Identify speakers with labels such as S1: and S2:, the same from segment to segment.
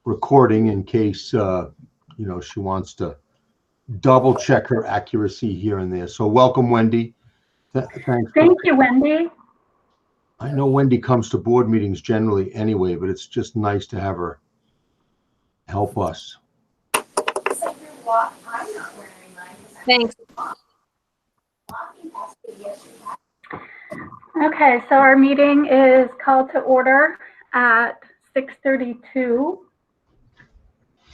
S1: recording in case, she wants to double check her accuracy here and there. So welcome, Wendy. Thanks.
S2: Thank you, Wendy.
S1: I know Wendy comes to board meetings generally anyway, but it's just nice to have her help us.
S3: Thanks.
S2: Okay, so our meeting is called to order at 6:32.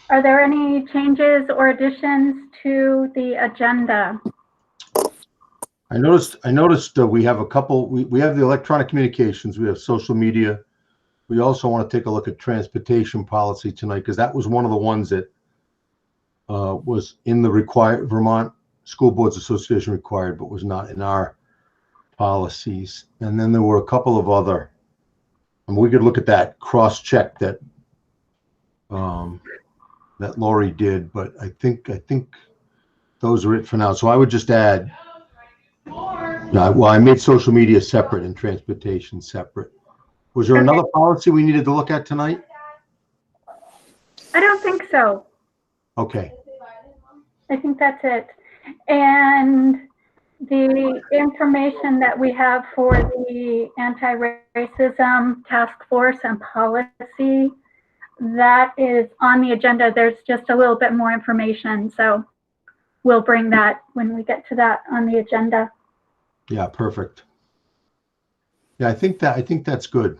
S2: Are there any changes or additions to the agenda?
S1: I noticed we have a couple. We have the electronic communications. We have social media. We also want to take a look at transportation policy tonight because that was one of the ones that was in the Vermont School Boards Association required, but was not in our policies. And then there were a couple of other. And we could look at that cross-check that that Lori did, but I think those are it for now. So I would just add. Well, I made social media separate and transportation separate. Was there another policy we needed to look at tonight?
S2: I don't think so.
S1: Okay.
S2: I think that's it. And the information that we have for the anti-racism task force and policy, that is on the agenda. There's just a little bit more information. So we'll bring that when we get to that on the agenda.
S1: Yeah, perfect. Yeah, I think that's good.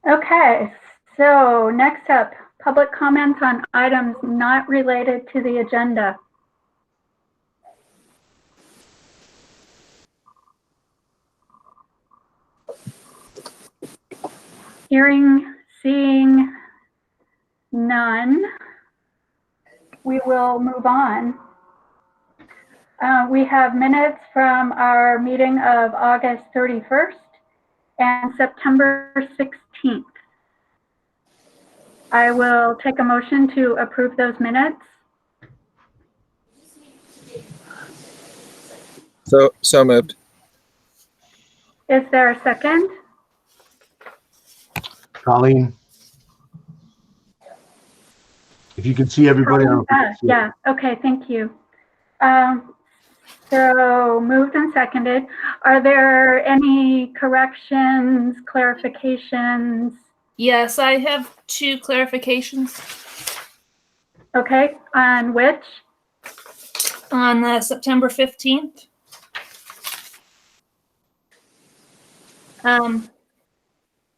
S2: Okay, so next up, public comments on items not related to the agenda. Seeing none, we will move on. We have minutes from our meeting of August 31st and September 16th. I will take a motion to approve those minutes.
S4: So moved.
S2: Is there a second?
S1: Colleen, if you can see everybody.
S2: Yeah, okay, thank you. So moved and seconded. Are there any corrections, clarifications?
S3: Yes, I have 2 clarifications.
S2: Okay, on which?
S3: On September 15th.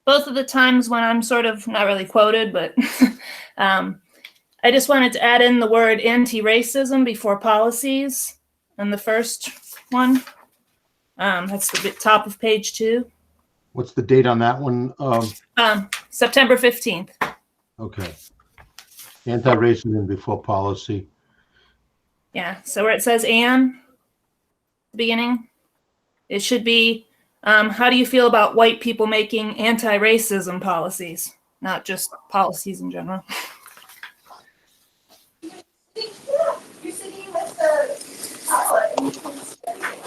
S3: Both of the times when I'm sort of not really quoted, but I just wanted to add in the word anti-racism before policies. And the first one, that's the top of page 2.
S1: What's the date on that one?
S3: September 15th.
S1: Okay. Anti-racism before policy.
S3: Yeah, so where it says "and" beginning, it should be, how do you feel about white people making anti-racism policies, not just policies in general?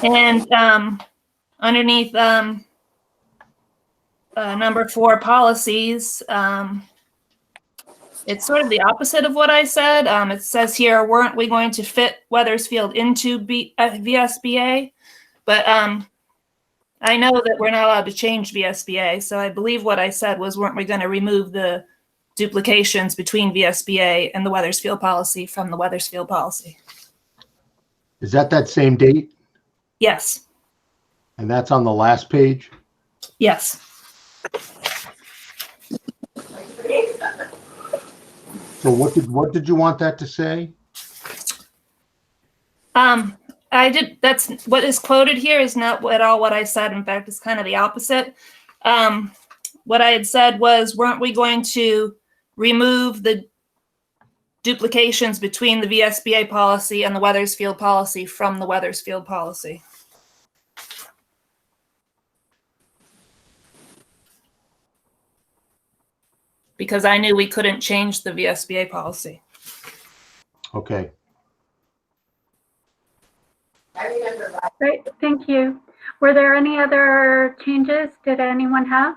S3: And underneath number 4, policies, it's sort of the opposite of what I said. It says here, weren't we going to fit Wethersfield into VSBA? But I know that we're not allowed to change VSBA, so I believe what I said was, weren't we going to remove the duplications between VSBA and the Wethersfield policy from the Wethersfield policy?
S1: Is that same date?
S3: Yes.
S1: And that's on the last page?
S3: Yes.
S1: So what did you want that to say?
S3: That's what is quoted here is not at all what I said. In fact, it's kind of the opposite. What I had said was, weren't we going to remove the duplications between the VSBA policy and the Wethersfield policy from the Wethersfield policy? Because I knew we couldn't change the VSBA policy.
S1: Okay.
S2: Great, thank you. Were there any other changes? Did anyone have?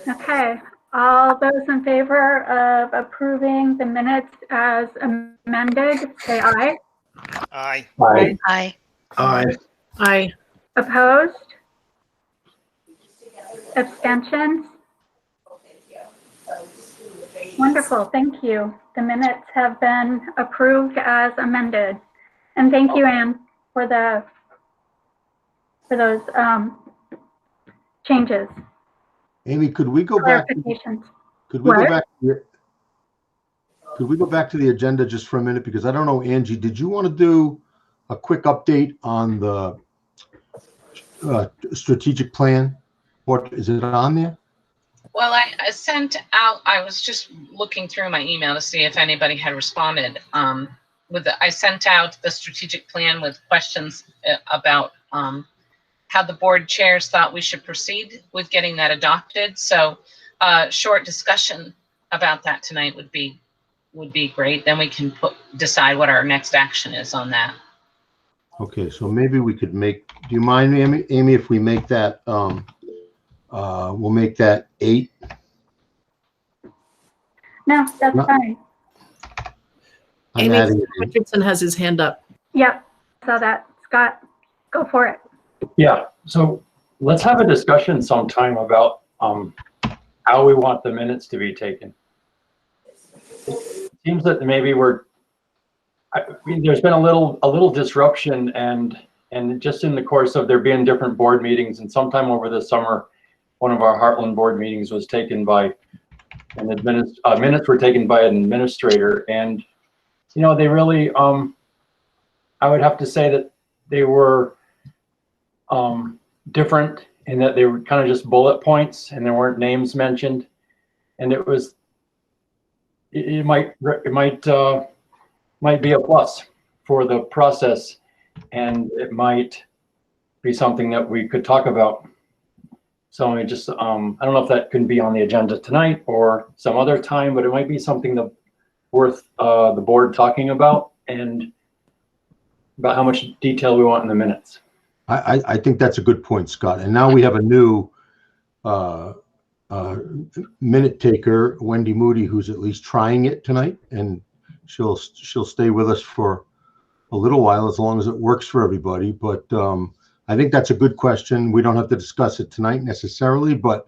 S2: Okay, all those in favor of approving the minutes as amended, say aye.
S4: Aye.
S5: Aye.
S6: Aye.
S5: Aye.
S7: Aye.
S2: Opposed? Abstentions? Wonderful, thank you. The minutes have been approved as amended. And thank you, Anne, for those changes,
S1: Amy, could we go back?
S2: clarifications.
S1: Could we go
S2: What?
S1: back? Could we go back to the agenda just for a minute? Because I don't know, Angie, did you want to do a quick update on the strategic plan? What is it on there?
S6: Well, I sent out, I was just looking through my email to see if anybody had responded. I sent out the strategic plan with questions about how the board chairs thought we should proceed with getting that adopted. So short discussion about that tonight would be great. Then we can decide what our next action is on that.
S1: Okay, so maybe we could make, do you mind, Amy, if we make that, we'll make that 8?
S2: No, that's
S1: No.
S2: fine.
S1: I'm
S7: Amy
S1: adding it in.
S7: Richardson has his hand up.
S2: Yep, so that, Scott, go for it.
S5: Yeah, so let's have a discussion sometime about how we want the minutes to be taken. It seems that maybe there's been a little disruption and just in the course of there being different board meetings, and sometime over the summer, one of our Heartland board meetings was taken by minutes were taken by an administrator, and they really I would have to say that they were different in that they were kind of just bullet points and there weren't names mentioned, and it might be a plus for the process, and it might be something that we could talk about. So I just I don't know if that can be on the agenda tonight or some other time, but it might be something that worth the board talking about, and about how much detail we want in the minutes.
S1: I think that's a good point, Scott. And now we have a new minute taker, Wendy Moody, who's at least trying it tonight, and she'll stay with us for a little while as long as it works for everybody. But I think that's a good question. We don't have to discuss it tonight necessarily, but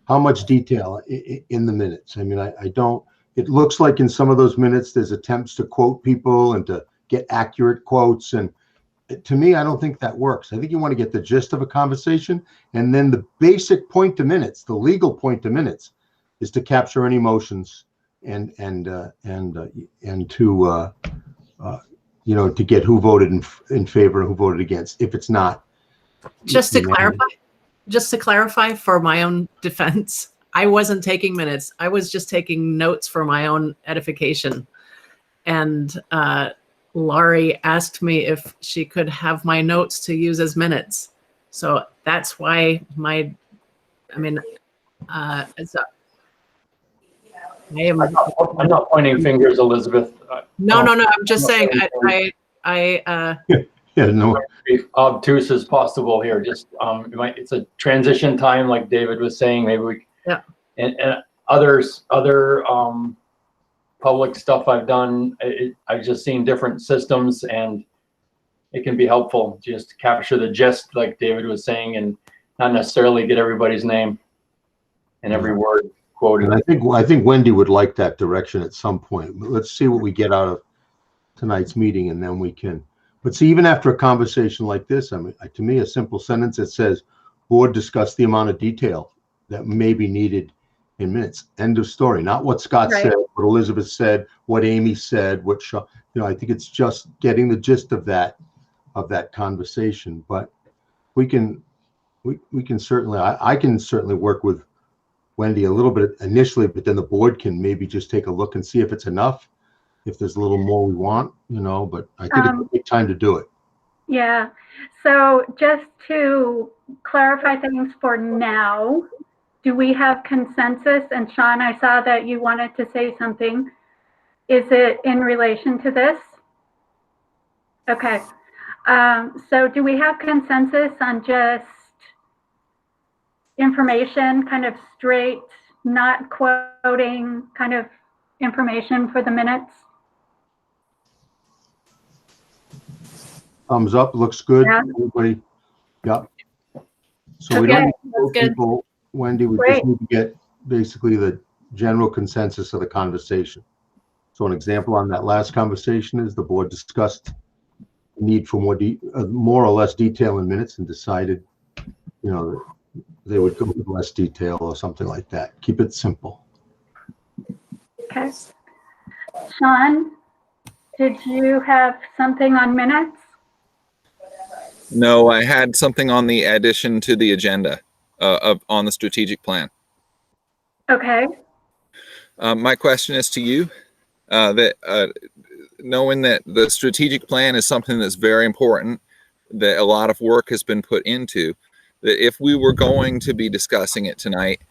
S1: how much detail in the minutes? I mean, I don't. It looks like in some of those minutes there's attempts to quote people and to get accurate quotes, and to me, I don't think that works. I think you want to get the gist of a conversation, and then the basic point to minutes, the legal point to minutes, is to capture any emotions and to to get who voted in favor and who voted against. If it's not,
S7: Just to clarify for my own defense, I wasn't taking minutes. I was just taking notes for my own edification. And Laurie asked me if she could have my notes to use as minutes. So that's why I'm
S5: not pointing fingers, Elizabeth.
S7: No. I'm just saying
S1: no.
S5: Be obtuse as possible here. Just it's a transition time, like David was saying. Maybe we and other public stuff I've done. I've just seen different systems, and it can be helpful just to capture the gist, like David was saying, and not necessarily get everybody's name and every word quoted.
S1: And I think Wendy would like that direction at some point. But let's see what we get out of tonight's meeting, and then we can. But see, even after a conversation like this, I mean, to me, a simple sentence that says, "Board discuss the amount of detail that may be needed in minutes." End of story. Not what Scott said, what Elizabeth said, what Amy said, what Shaw. I think it's just getting the gist of that conversation. But we can certainly. I can certainly work with Wendy a little bit initially, but then the board can maybe just take a look and see if it's enough. If there's a little more we want, but I think it's a good time to do it.
S2: Yeah. So just to clarify things for now, do we have consensus? And Sean, I saw that you wanted to say something. Is it in relation to this? Okay. So do we have consensus on just information, kind of straight, not quoting kind of information for the minutes?
S1: Thumbs up, looks good.
S2: Yeah.
S1: Everybody, yeah. So we
S2: Okay,
S1: don't need to
S3: that's
S1: vote
S3: good.
S1: people, Wendy, we
S2: Great.
S1: just need to get basically the general consensus of the conversation. So an example on that last conversation is the board discussed the need for more or less detail in minutes and decided, you know, they would go with less detail or something like that. Keep it simple.
S2: Okay. Sean, did you have something on minutes?
S4: No, I had something on the addition to the agenda on the strategic plan.
S2: Okay.
S4: My question is to you, knowing that the strategic plan is something that's very important, that a lot of work has been put into, that if we were going to be discussing it tonight,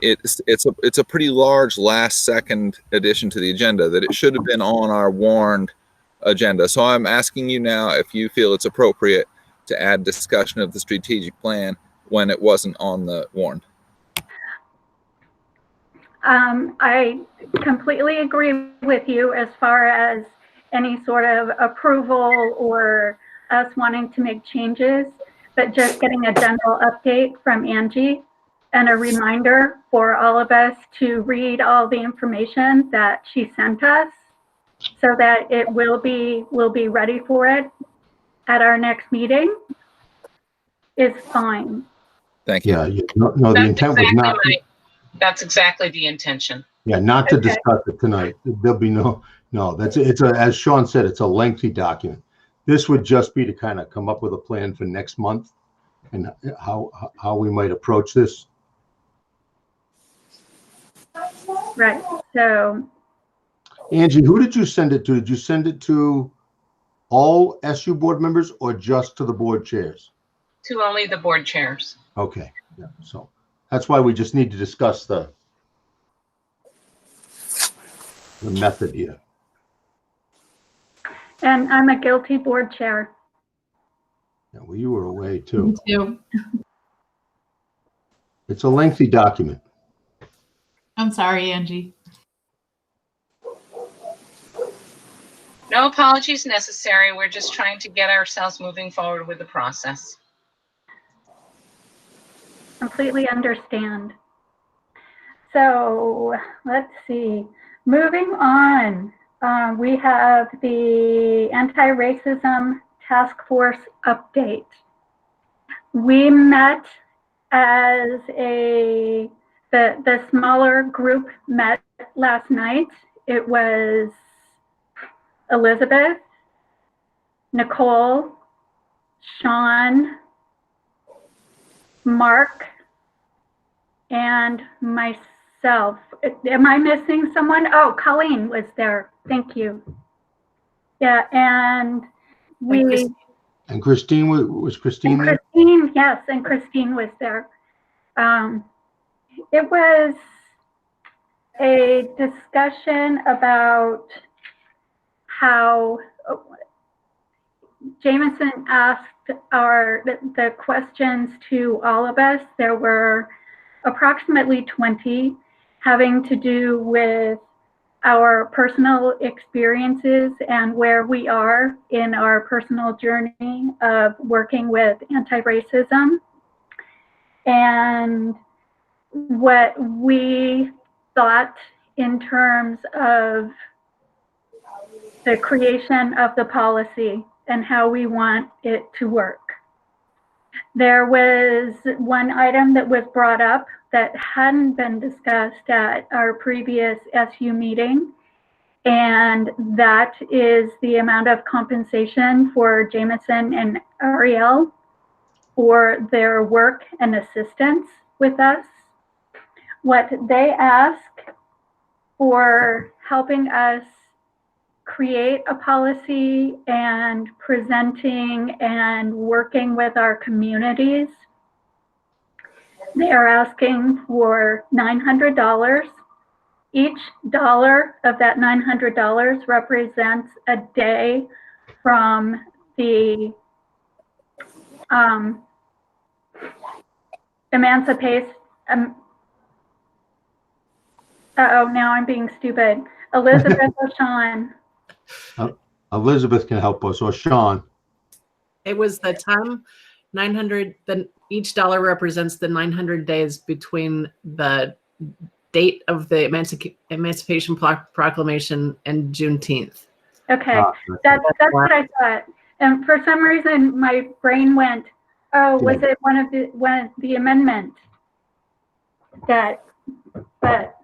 S4: it's a pretty large last second addition to the agenda, that it should have been on our warned agenda. So I'm asking you now if you feel it's appropriate to add discussion of the strategic plan when it wasn't on the warrant.
S2: I completely agree with you as far as any sort of approval or us wanting to make changes, but just getting a general update from Angie and a reminder for all of us to read all the information that she sent us so that we'll be ready for it at our next meeting is fine.
S4: Thank you.
S1: Yeah, no, the intent was not.
S6: That's exactly the intention.
S1: Yeah, not to
S2: Okay.
S1: discuss it tonight. There'll be no, as Sean said, it's a lengthy document. This would just be to kind of come up with a plan for next month and how we might approach this.
S2: Right. So
S1: Angie, who did you send it to? Did you send it to all SU board members or just to the board chairs?
S6: To only the board chairs.
S1: Okay, yeah, so that's why we just need to discuss the method here.
S2: and I'm a guilty board chair.
S1: Yeah, well, you were away too.
S7: Me too.
S1: It's a lengthy document.
S8: I'm sorry, Angie.
S6: No apologies necessary. We're just trying to get ourselves moving forward with the process.
S2: Completely understand. So let's see. Moving on, we have the anti-racism task force update. We met as the smaller group met last night. It was Elizabeth, Nicole, Sean, Mark, and myself. Am I missing someone? Oh, Colleen was there. Thank you. Yeah, and we...
S1: And Christine, was Christine there?
S2: Christine, yes, and Christine was there. It was a discussion about how Jameson asked the questions to all of us. There were approximately 20 having to do with our personal experiences and where we are in our personal journey of working with anti-racism and what we thought in terms of the creation of the policy and how we want it to work. There was one item that was brought up that hadn't been discussed at our previous SU meeting, and that is the amount of compensation for Jameson and Ariel for their work and assistance with us. What they ask for helping us create a policy and presenting and working with our communities. They are asking for $900. Each dollar of that $900 represents a day from the emancipation. Uh-oh, now I'm being stupid. Elizabeth or Sean?
S1: Elizabeth can help us, or Sean.
S7: It was the time 900, then each dollar represents the 900 days between the date of the Emancipation Proclamation and Juneteenth.
S2: Okay, that's what I thought. And for some reason, my brain went, oh, was it one of the amendment that, but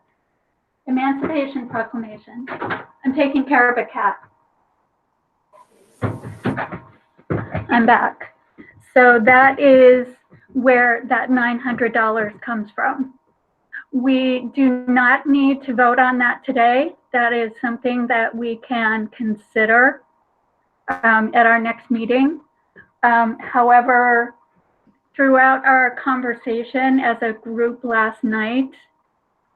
S2: Emancipation Proclamation. I'm taking care of a cat. I'm back. So that is where that $900 comes from. We do not need to vote on that today. That is something that we can consider at our next meeting. However, throughout our conversation as a group last night,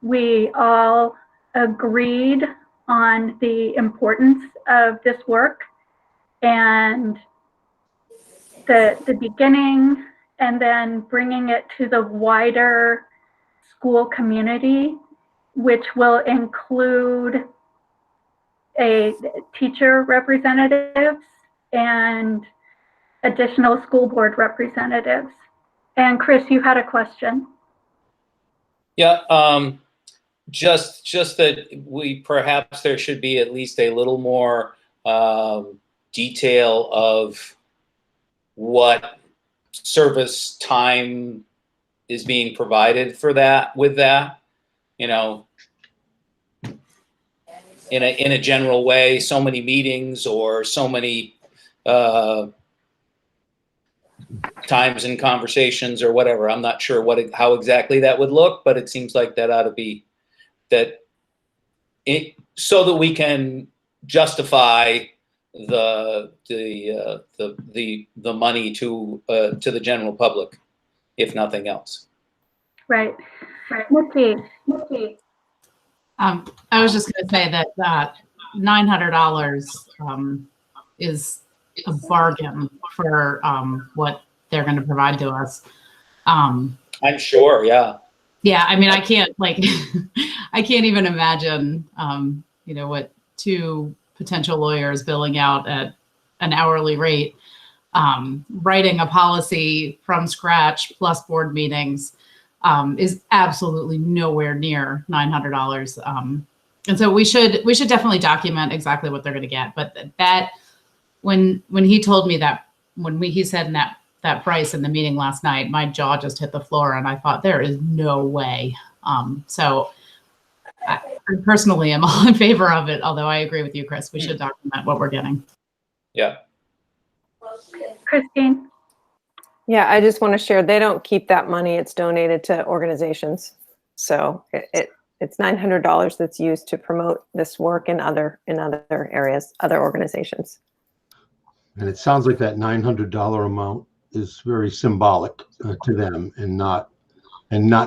S2: we all agreed on the importance of this work and the beginning, and then bringing it to the wider school community, which will include a teacher representatives and additional school board representatives. And Chris, you had a question.
S9: Yeah, just that perhaps there should be at least a little more detail of what service time is being provided for that, with that, you know, in a general way, so many meetings or so many times in conversations or whatever. I'm not sure how exactly that would look, but it seems like that ought to be so that we can justify the money to the general public, if nothing else.
S2: Right. Nikki.
S8: I was just going to say that $900 is a bargain for what they're going to provide to us.
S9: I'm sure, yeah.
S8: Yeah, I mean, I can't I can't even imagine, you know, what two potential lawyers billing out at an hourly rate, writing a policy from scratch plus board meetings is absolutely nowhere near $900. And so we should definitely document exactly what they're going to get. But that when he told me that, he said that price in the meeting last night, my jaw just hit the floor, and I thought, there is no way. So I personally am all in favor of it, although I agree with you, Chris. We should document what we're getting.
S9: Yeah.
S2: Christine?
S10: Yeah, I just want to share, they don't keep that money. It's donated to organizations. So it's $900 that's used to promote this work in other areas, other organizations.
S1: And it sounds like that $900 amount is very symbolic to them, and not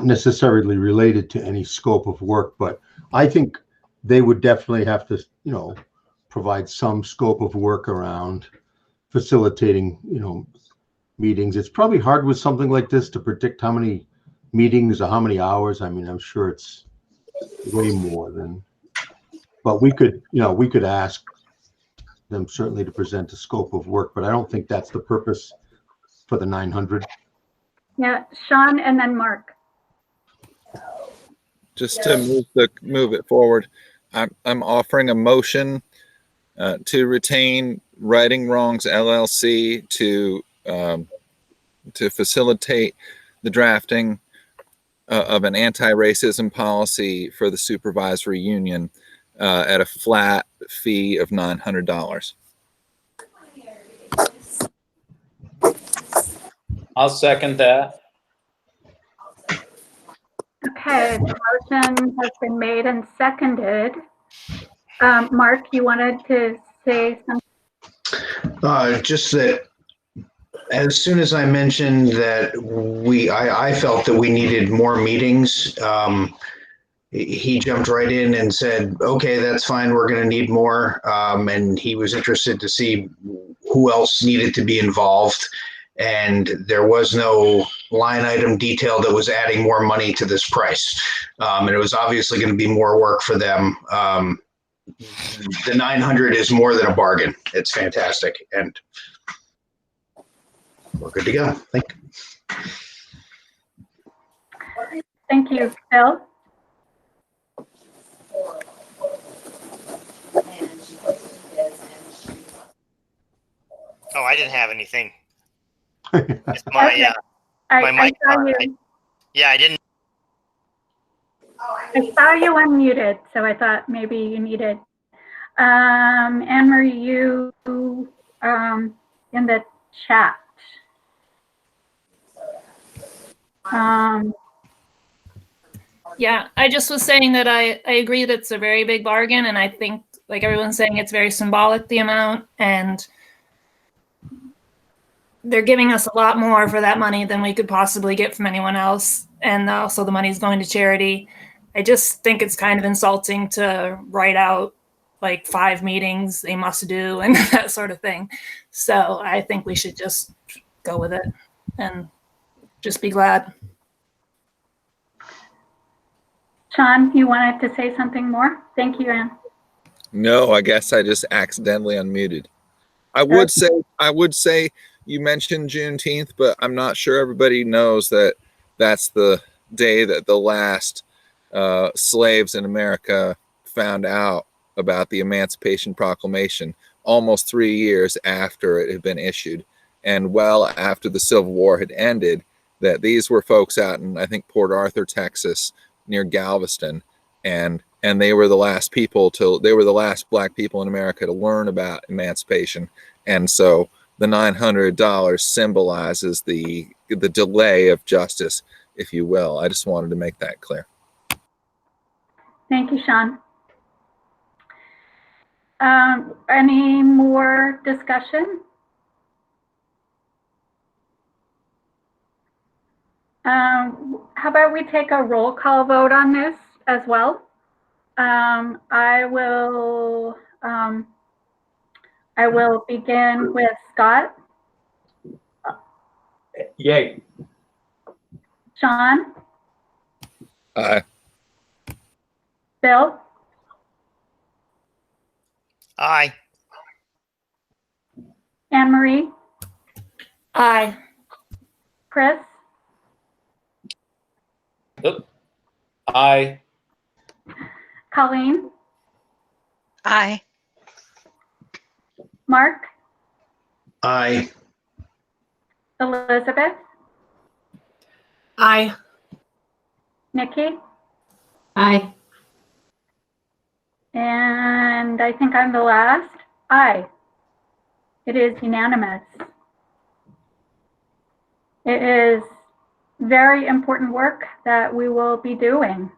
S1: necessarily related to any scope of work. But I think they would definitely have to, you know, provide some scope of work around facilitating, you know, meetings. It's probably hard with something like this to predict how many meetings or how many hours. I mean, I'm sure it's way more than, but we could ask them certainly to present a scope of work, but I don't think that's the purpose for the 900.
S2: Yeah, Sean and then Mark.
S4: Just to move it forward, I'm offering a motion to retain Righting Wrongs LLC to facilitate the drafting of an anti-racism policy for the supervisory union at a flat fee of $900.
S9: I'll second that.
S2: Okay, the motion has been made and seconded. Mark, you wanted to say something?
S11: Just that as soon as I mentioned that I felt that we needed more meetings, he jumped right in and said, okay, that's fine. We're going to need more. And he was interested to see who else needed to be involved. and there was no line item detail that was adding more money to this price. And it was obviously going to be more work for them. The 900 is more than a bargain. It's fantastic. And we're good to go.
S2: Thank you, Bill.
S12: Oh, I didn't have anything.
S2: Okay.
S12: My
S2: I
S12: mic.
S2: saw you.
S12: Yeah, I didn't.
S2: I saw you unmuted, so I thought maybe you needed. Anne Marie, you in the chat.
S3: Yeah, I just was saying that I agree that it's a very big bargain, and I think, like everyone's saying, it's very symbolic, the amount, and they're giving us a lot more for that money than we could possibly get from anyone else, and also the money's going to charity. I just think it's kind of insulting to write out like 5 meetings they must do and that sort of thing. So I think we should just go with it and just be glad.
S2: Sean, you wanted to say something more? Thank you, Anne.
S4: No, I guess I just accidentally unmuted. I would say you mentioned Juneteenth, but I'm not sure everybody knows that that's the day that the last slaves in America found out about the Emancipation Proclamation, almost 3 years after it had been issued, and well after the Civil War had ended. That these were folks out in, I think, Port Arthur, Texas, near Galveston, and they were the last black people in America to learn about emancipation. And so the $900 symbolizes the delay of justice, if you will. I just wanted to make that clear.
S2: Thank you, Sean. Any more discussion? How about we take a roll call vote on this as well? I will begin with Scott.
S5: Yay.
S2: Sean?
S4: Aye.
S2: Bill?
S12: Aye.
S2: Anne Marie?
S3: Aye.
S2: Chris?
S9: Aye.
S2: Colleen?
S13: Aye.
S2: Mark?
S11: Aye.
S2: Elizabeth?
S7: Aye.
S2: Nikki?
S8: Aye.
S2: And I think I'm the last. Aye. It is unanimous. It is very important work that we will be doing.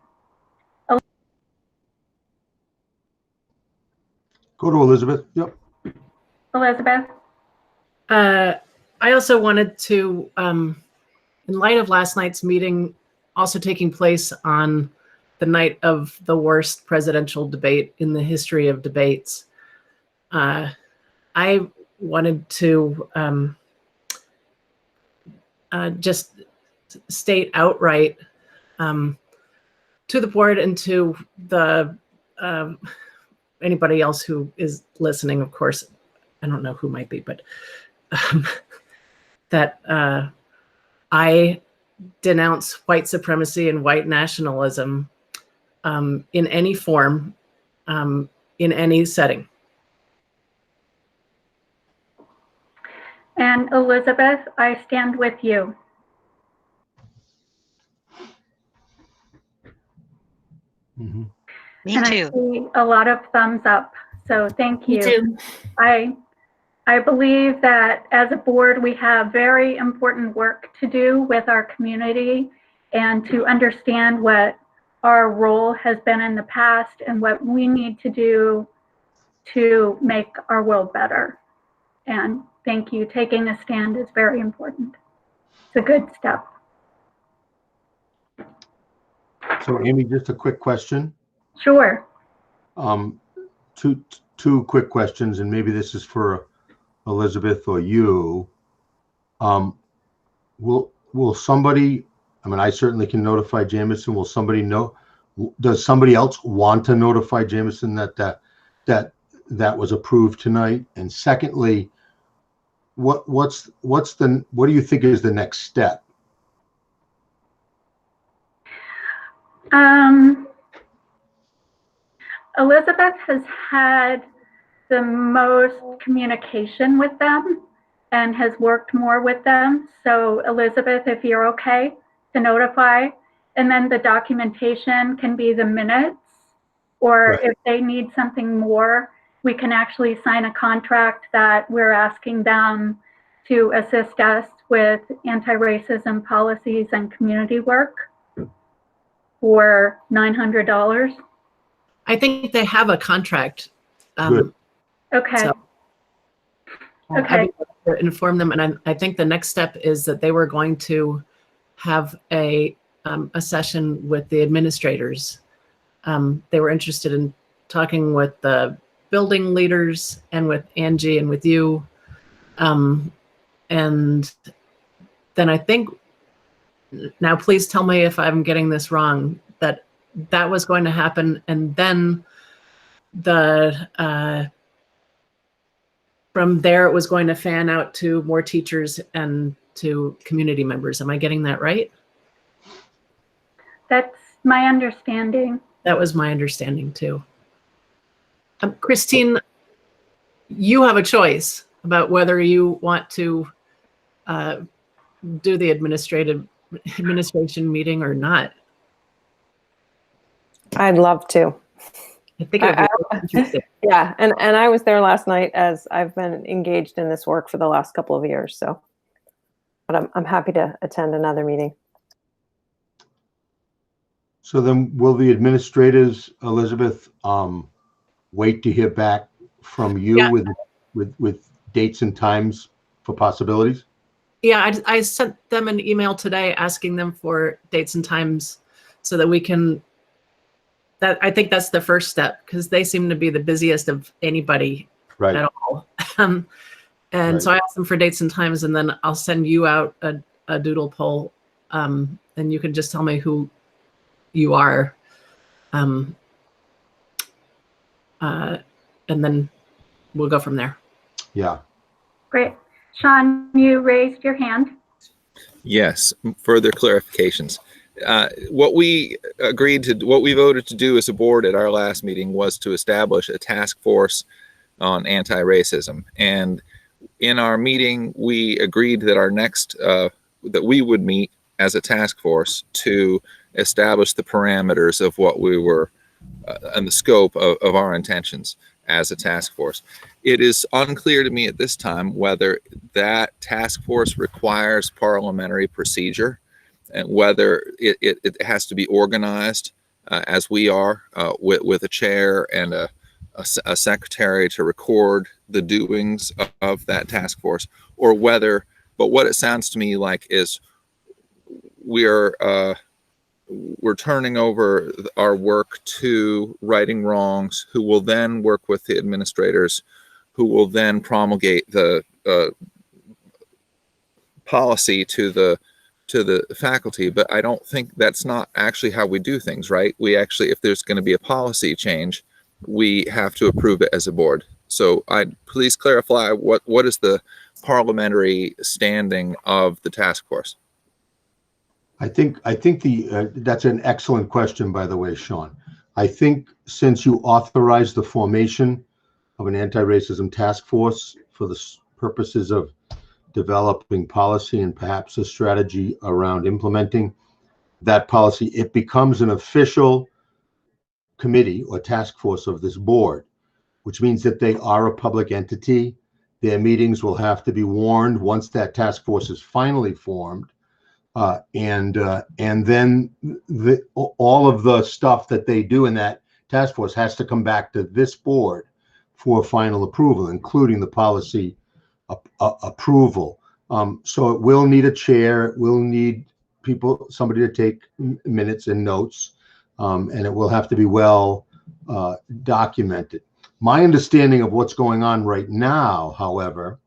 S1: Go to Elizabeth. Yep.
S2: Elizabeth?
S7: I also wanted to, in light of last night's meeting, also taking place on the night of the worst presidential debate in the history of debates, I wanted to just state outright to the board and to the anybody else who is listening, of course, I don't know who might be, but that I denounce white supremacy and white nationalism in any form, in any setting.
S2: And Elizabeth, I stand with you.
S1: Mm-hmm.
S13: Me
S2: and
S13: too.
S2: I see a lot of thumbs up. So thank you.
S3: Me too.
S2: I believe that as a board, we have very important work to do with our community and to understand what our role has been in the past and what we need to do to make our world better. And thank you. Taking a stand is very important. It's a good step.
S1: So Amy, just a quick question.
S2: Sure.
S1: Two quick questions, and maybe this is for Elizabeth or you. Will somebody, I mean, I certainly can notify Jameson. Will somebody know, does somebody else want to notify Jameson that was approved tonight? And secondly, what do you think is the next step?
S2: Elizabeth has had the most communication with them and has worked more with them. So Elizabeth, if you're okay to notify, and then the documentation can be the minutes, or
S1: Right.
S2: if they need something more, we can actually sign a contract that we're asking them to assist us with anti-racism policies and community work for $900.
S7: I think they have a contract.
S1: Good.
S2: Okay.
S7: So,
S2: Okay.
S7: I would inform them, and I think the next step is that they were going to have a session with the administrators. They were interested in talking with the building leaders and with Angie and with you. And then I think, now please tell me if I'm getting this wrong, that was going to happen, and then from there it was going to fan out to more teachers and to community members. Am I getting that right?
S2: That's my understanding.
S7: That was my understanding too. Christine, you have a choice about whether you want to do the administration meeting or not.
S10: I'd love to.
S7: I think it would be interesting.
S10: Yeah, and I was there last night, as I've been engaged in this work for the last couple of years. So, but I'm happy to attend another meeting.
S1: So then, will the administrators, Elizabeth, wait to hear back from you?
S7: Yeah.
S1: with dates and times for possibilities?
S7: Yeah, I sent them an email today asking them for dates and times so that we can. I think that's the first step, because they seem to be the busiest of anybody
S1: Right.
S7: at all. And
S1: Right.
S7: so I asked them for dates and times, and then I'll send you out a doodle poll, and you can just tell me who you are. And then we'll go from there.
S1: Yeah.
S2: Great. Sean, you raised your hand.
S4: Yes, further clarifications. What we voted to do as a board at our last meeting was to establish a task force on anti-racism. And in our meeting, we agreed that our next, that we would meet as a task force to establish the parameters of what we were, and the scope of our intentions as a task force. It is unclear to me at this time whether that task force requires parliamentary procedure, and whether it has to be organized as we are, with a chair and a secretary to record the doings of that task force, or whether, but what it sounds to me like is we're turning over our work to Righting Wrongs, who will then work with the administrators, who will then promulgate the policy to the faculty. But I don't think that's not actually how we do things, right? We actually, if there's going to be a policy change, we have to approve it as a board. So please clarify what is the parliamentary standing of the task force?
S1: I think that's an excellent question, by the way, Sean. I think since you authorized the formation of an anti-racism task force for the purposes of developing policy and perhaps a strategy around implementing that policy, it becomes an official committee or task force of this board, which means that they are a public entity. Their meetings will have to be warned once that task force is finally formed. And then all of the stuff that they do in that task force has to come back to this board for final approval, including the policy approval. So it will need a chair, it will need somebody to take minutes and notes, and it will have to be well documented. My understanding of what's going on right now, however,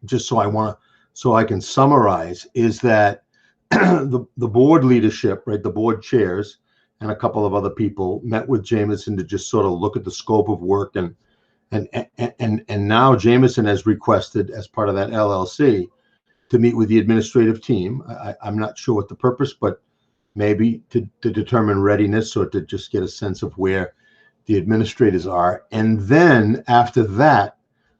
S1: just so I want to so I can summarize, is that the board leadership, right, the board chairs and a couple of other people met with Jameson to just sort of look at the scope of work, and now Jameson has requested, as part of that LLC, to meet with the administrative team. I'm not sure what the purpose, but maybe to determine readiness, or to just get a sense of where the administrators are. And then after that,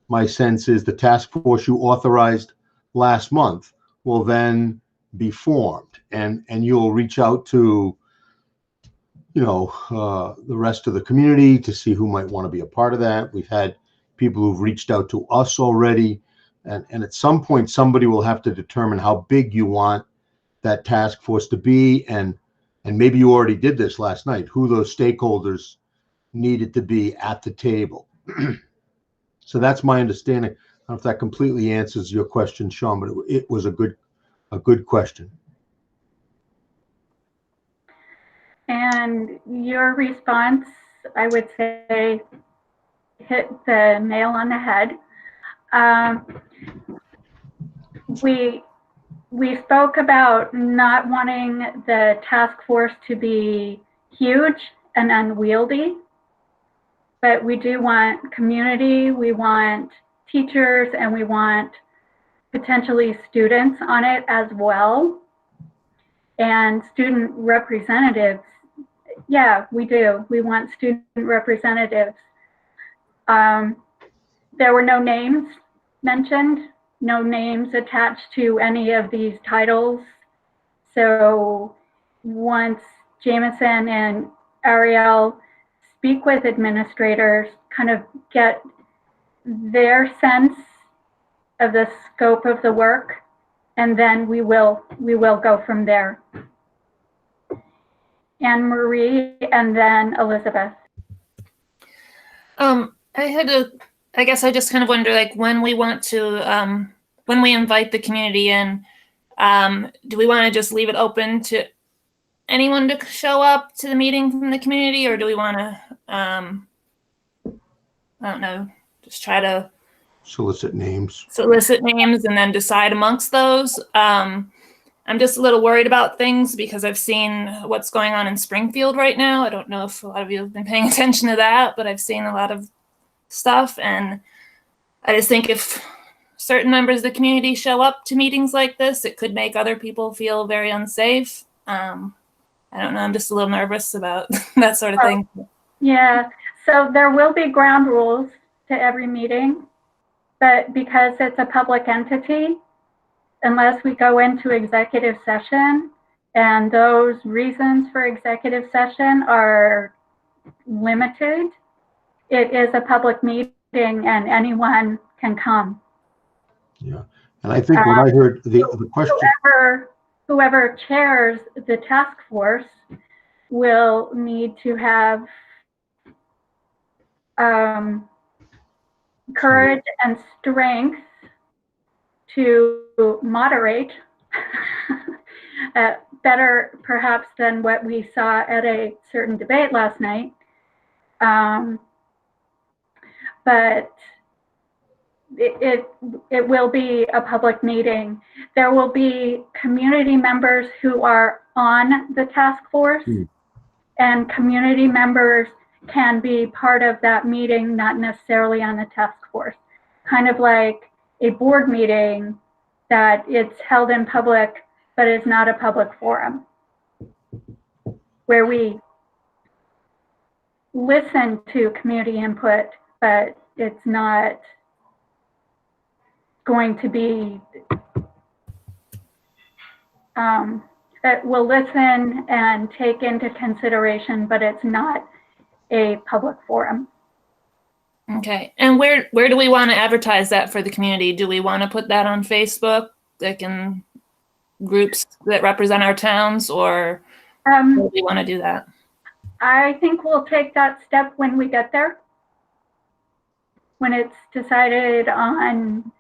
S1: my sense is the task force you authorized last month will then be formed, and you'll reach out to, you know, the rest of the community to see who might want to be a part of that. We've had people who've reached out to us already, and at some point somebody will have to determine how big you want that task force to be, and maybe you already did this last night, who those stakeholders needed to be at the table. So that's my understanding. I don't know if that completely answers your question, Sean, but it was a good question.
S2: And your response, I would say, hit the nail on the head. We spoke about not wanting the task force to be huge and unwieldy, but we do want community, we want teachers, and we want potentially students on it as well. And student representatives, yeah, we do. We want student representatives. There were no names mentioned, no names attached to any of these titles. So once Jameson and Ariel speak with administrators, kind of get their sense of the scope of the work, and then we will go from there. Anne Marie, and then Elizabeth.
S3: I guess I just kind of wonder, like, when we want to, when we invite the community in, do we want to just leave it open to anyone to show up to the meeting from the community, or do we want to, I don't know, just try to
S1: Solicit names
S3: and then decide amongst those? I'm just a little worried about things because I've seen what's going on in Springfield right now. I don't know if a lot of you have been paying attention to that, but I've seen a lot of stuff, and I just think if certain members of the community show up to meetings like this, it could make other people feel very unsafe. I don't know, I'm just a little nervous about that sort of thing.
S2: Yeah, so there will be ground rules to every meeting, but because it's a public entity, unless we go into executive session, and those reasons for executive session are limited, it is a public meeting and anyone can come.
S1: Yeah, and I think what I heard, the question.
S2: Whoever chairs the task force will need to have courage and strength to moderate better perhaps than what we saw at a certain debate last night. But it will be a public meeting. There will be community members who are on the task force, and community members can be part of that meeting, not necessarily on the task force. Kind of like a board meeting that it's held in public, but is not a public forum, where we listen to community input, but it's not going to be, that we'll listen and take into consideration, but it's not a public forum.
S3: Okay, and where do we want to advertise that for the community? Do we want to put that on Facebook, like in groups that represent our towns, or how do we want to do that?
S2: I think we'll take that step when we get there, when it's decided on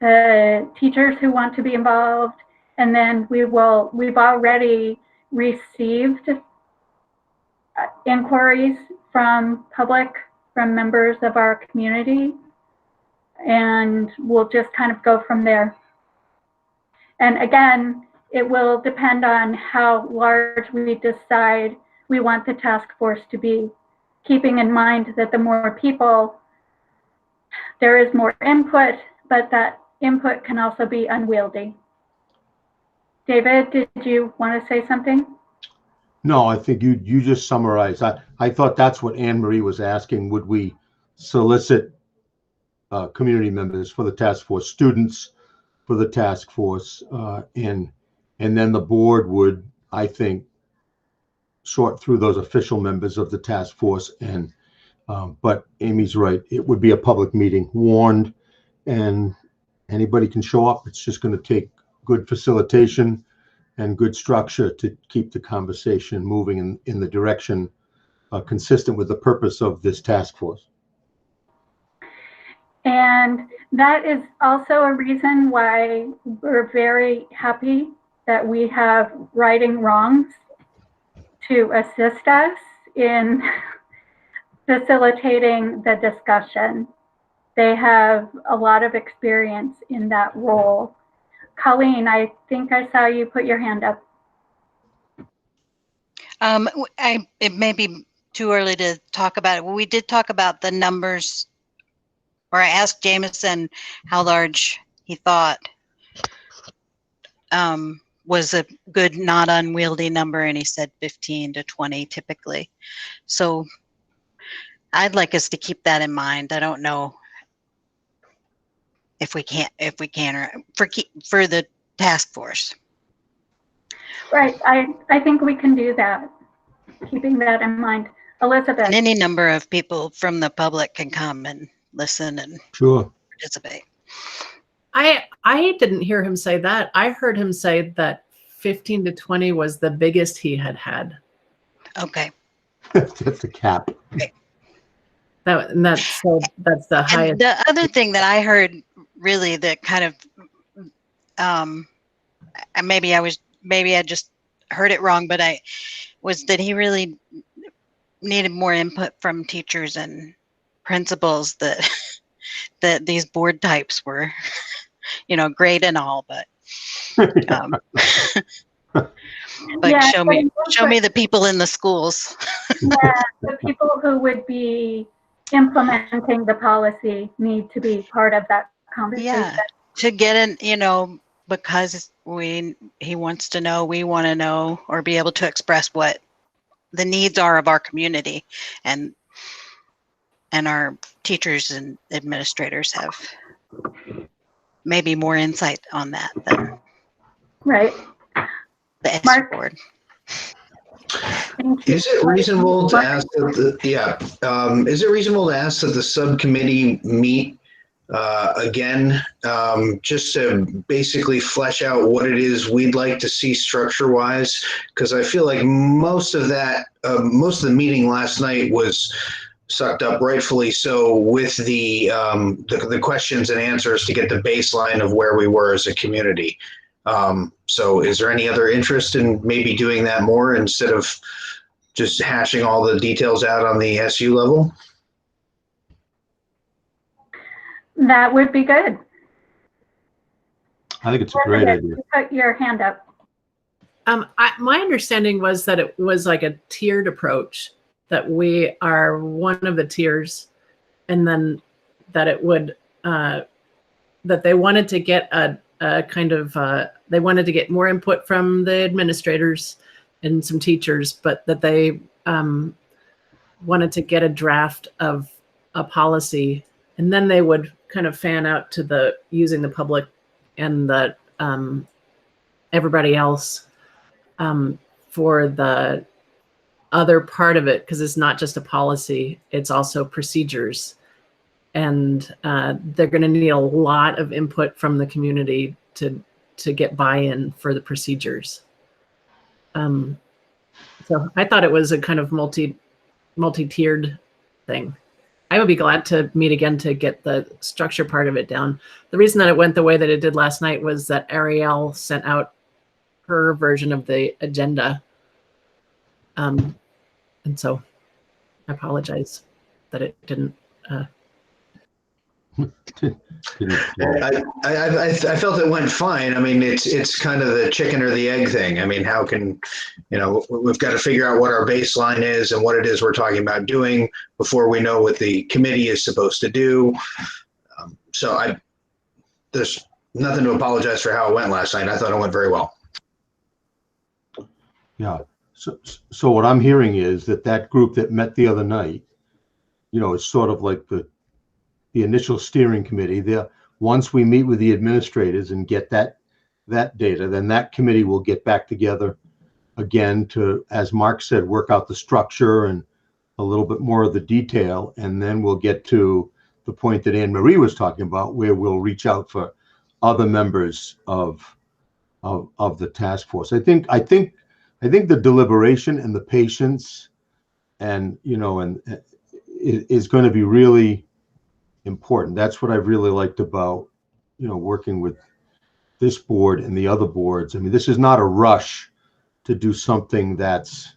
S2: the teachers who want to be involved, and then we've already received inquiries from members of our community, and we'll just kind of go from there. And again, it will depend on how large we decide we want the task force to be, keeping in mind that the more people, there is more input, but that input can also be unwieldy. David, did you want to say something?
S1: No, I think you just summarized. I thought that's what Anne Marie was asking. Would we solicit community members for the task force, students for the task force, and then the board would, I think, sort through those official members of the task force. And but Amy's right. It would be a public meeting, warned, and anybody can show up. It's just going to take good facilitation and good structure to keep the conversation moving in the direction consistent with the purpose of this task force.
S2: And that is also a reason why we're very happy that we have Righting Wrongs to assist us in facilitating the discussion. They have a lot of experience in that role. Colleen, I think I saw you put your hand up.
S13: It may be too early to talk about it. We did talk about the numbers, or I asked Jameson how large he thought was a good, not unwieldy number, and he said 15 to 20 typically. So I'd like us to keep that in mind. I don't know if we can, or for the task force.
S2: Right, I think we can do that, keeping that in mind. Elizabeth.
S13: And any number of people from the public can come and listen and
S1: Sure.
S13: participate.
S7: I didn't hear him say that. I heard him say that 15 to 20 was the biggest he had had.
S13: Okay.
S1: That's the cap.
S7: That's the highest.
S13: And the other thing that I heard really that kind of maybe I just heard it wrong, but was that he really needed more input from teachers and principals, that that these board types were, great and all, but
S2: Yeah,
S13: show me the people in the schools.
S2: Yeah, the people who would be implementing the policy need to be part of that conversation.
S13: Yeah, to get in, because he wants to know, we want to know, or be able to express what the needs are of our community, and our teachers and administrators have maybe more insight on that than
S2: right.
S13: The S board.
S11: Is it reasonable to ask that is it reasonable to ask that the subcommittee meet again, just to basically flesh out what it is we'd like to see structure-wise? Because I feel like most of the meeting last night was sucked up, rightfully so, with the questions and answers to get the baseline of where we were as a community. So is there any other interest in maybe doing that more instead of just hashing all the details out on the SU level?
S2: That would be good.
S1: I think it's a great idea.
S2: You put your hand up.
S7: My understanding was that it was like a tiered approach, that we are one of the tiers, and then that it would, that they wanted to get a kind of, they wanted to get more input from the administrators and some teachers, but that they wanted to get a draft of a policy, and then they would kind of fan out to using the public and the everybody else for the other part of it, because it's not just a policy, it's also procedures. And they're going to need a lot of input from the community to get buy-in for the procedures. So I thought it was a kind of multi-tiered thing. I would be glad to meet again to get the structure part of it down. The reason that it went the way that it did last night was that Ariel sent out her version of the agenda. And so I apologize that it didn't
S11: I felt it went fine. I mean, it's kind of the chicken or the egg thing. I mean, how can, we've got to figure out what our baseline is and what it is we're talking about doing before we know what the committee is supposed to do. There's nothing to apologize for how it went last night. I thought it went very well.
S1: Yeah. So what I'm hearing is that group that met the other night, is sort of like the initial steering committee. Once we meet with the administrators and get that data, then that committee will get back together again to, as Mark said, work out the structure and a little bit more of the detail. And then we'll get to the point that Anne Marie was talking about, where we'll reach out for other members of the task force. I think the deliberation and the patience and is going to be really important. That's what I've really liked about working with this board and the other boards. I mean, this is not a rush to do something that's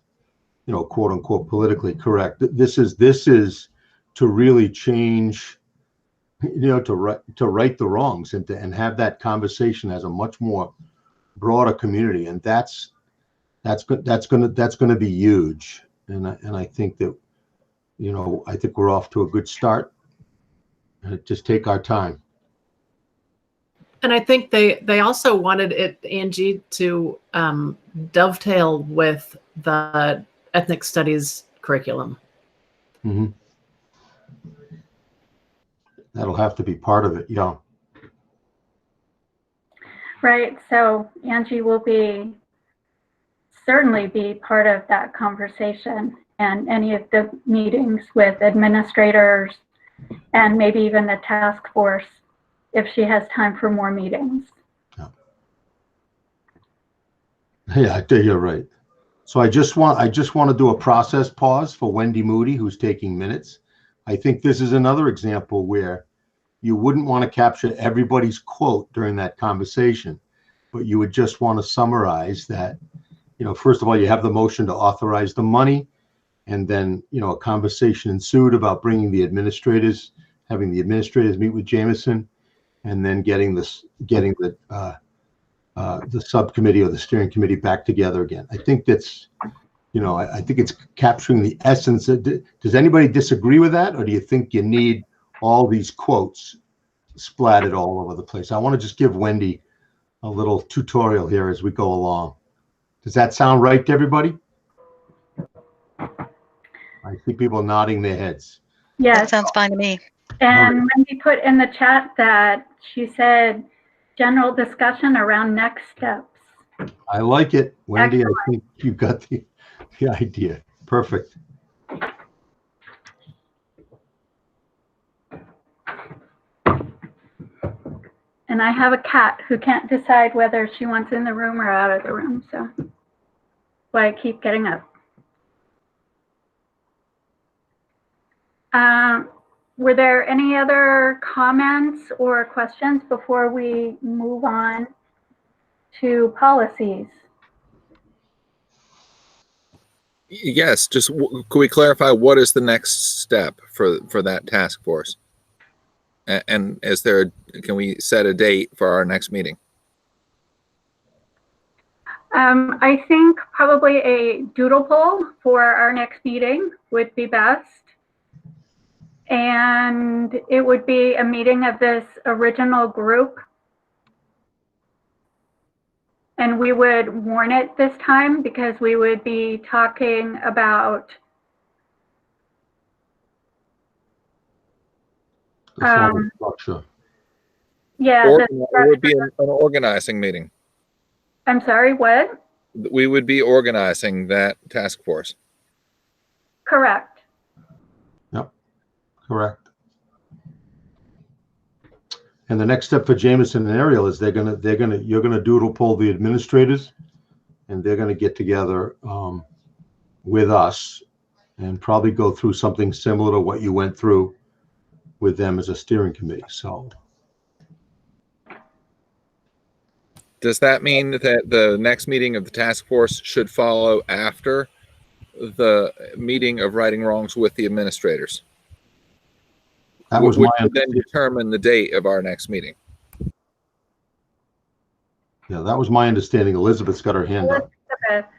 S1: quote unquote politically correct. This is to really change, to right the wrongs and have that conversation as a much more broader community, and that's going to be huge. And I think that I think we're off to a good start. Just take our time.
S7: And I think they also wanted it, Angie, to dovetail with the ethnic studies curriculum.
S1: Mm-hmm. That'll have to be part of it, yeah.
S2: Right. So Angie will certainly be part of that conversation and any of the meetings with administrators and maybe even the task force if she has time for more meetings.
S1: Yeah, you're right. So I just want to do a process pause for Wendy Moody, who's taking minutes. I think this is another example where you wouldn't want to capture everybody's quote during that conversation, but you would just want to summarize that, first of all, you have the motion to authorize the money, and then, a conversation ensued about having the administrators meet with Jameson, and then getting the subcommittee or the steering committee back together again. I think that's, I think it's capturing the essence. Does anybody disagree with that? Or do you think you need all these quotes splattered all over the place? I want to just give Wendy a little tutorial here as we go along. Does that sound right to everybody? I see people nodding their heads.
S2: Yes.
S13: That sounds fine to me.
S2: And Wendy put in the chat that she said general discussion around next steps.
S1: I like it, Wendy.
S2: Excellent.
S1: I think you got the idea. Perfect.
S2: And I have a cat who can't decide whether she wants in the room or out of the room, so why I keep getting up. Were there any other comments or questions before we move on to policies?
S4: Yes, just could we clarify what is the next step for that task force? And can we set a date for our next meeting?
S2: I think probably a doodle poll for our next meeting would be best. And it would be a meeting of this original group. And we would warn it this time because we would be talking about
S1: Structure.
S2: yeah.
S4: Or it would be an organizing meeting.
S2: I'm sorry, what?
S4: We would be organizing that task force.
S2: Correct.
S1: Correct. And the next step for Jameson and Ariel is you're gonna doodle poll the administrators, and they're gonna get together with us and probably go through something similar to what you went through with them as a steering committee. So
S4: does that mean that the next meeting of the task force should follow after the meeting of righting wrongs with the administrators?
S1: That was
S4: which
S1: my,
S4: would then determine the date of our next meeting.
S1: yeah, that was my understanding. Elizabeth's got her hand up.
S2: Elizabeth,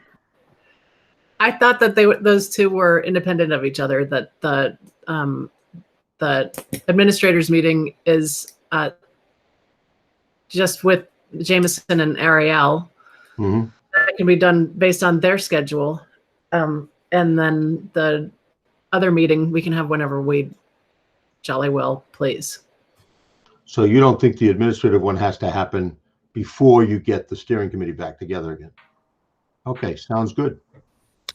S7: I thought that those two were independent of each other. That the administrators meeting is just with Jameson and Ariel.
S1: Mhm.
S7: That can be done based on their schedule, and then the other meeting we can have whenever we jolly well please.
S1: So you don't think the administrative one has to happen before you get the steering committee back together again? Okay, sounds good.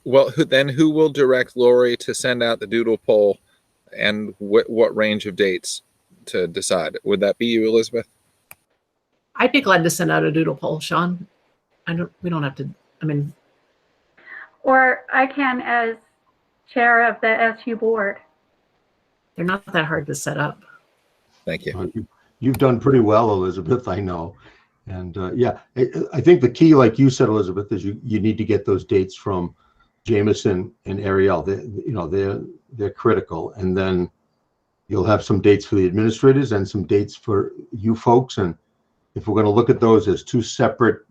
S4: Well, then who will direct Lori to send out the doodle poll, and what range of dates to decide? Would that be you, Elizabeth?
S7: I'd be glad to send out a doodle poll, Sean. We don't have to, I mean.
S2: or I can as chair of the SU board.
S7: They're not that hard to set up.
S4: Thank you.
S1: You've done pretty well, Elizabeth, I know. And yeah, I think the key, like you said, Elizabeth, is you need to get those dates from Jameson and Ariel. They're critical. And then you'll have some dates for the administrators and some dates for you folks. And if we're going to look at those as two separate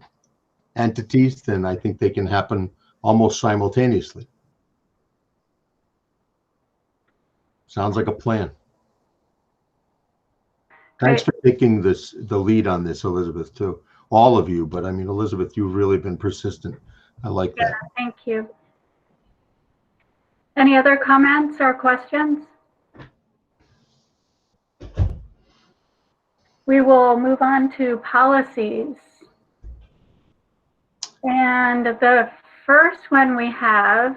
S1: entities, then I think they can happen almost simultaneously. Sounds like a plan. Thanks for taking the lead on this, Elizabeth, too. All of you, but I mean, Elizabeth, you've really been persistent. I like that.
S2: Thank you. Any other comments or questions? We will move on to policies. And the first one we have,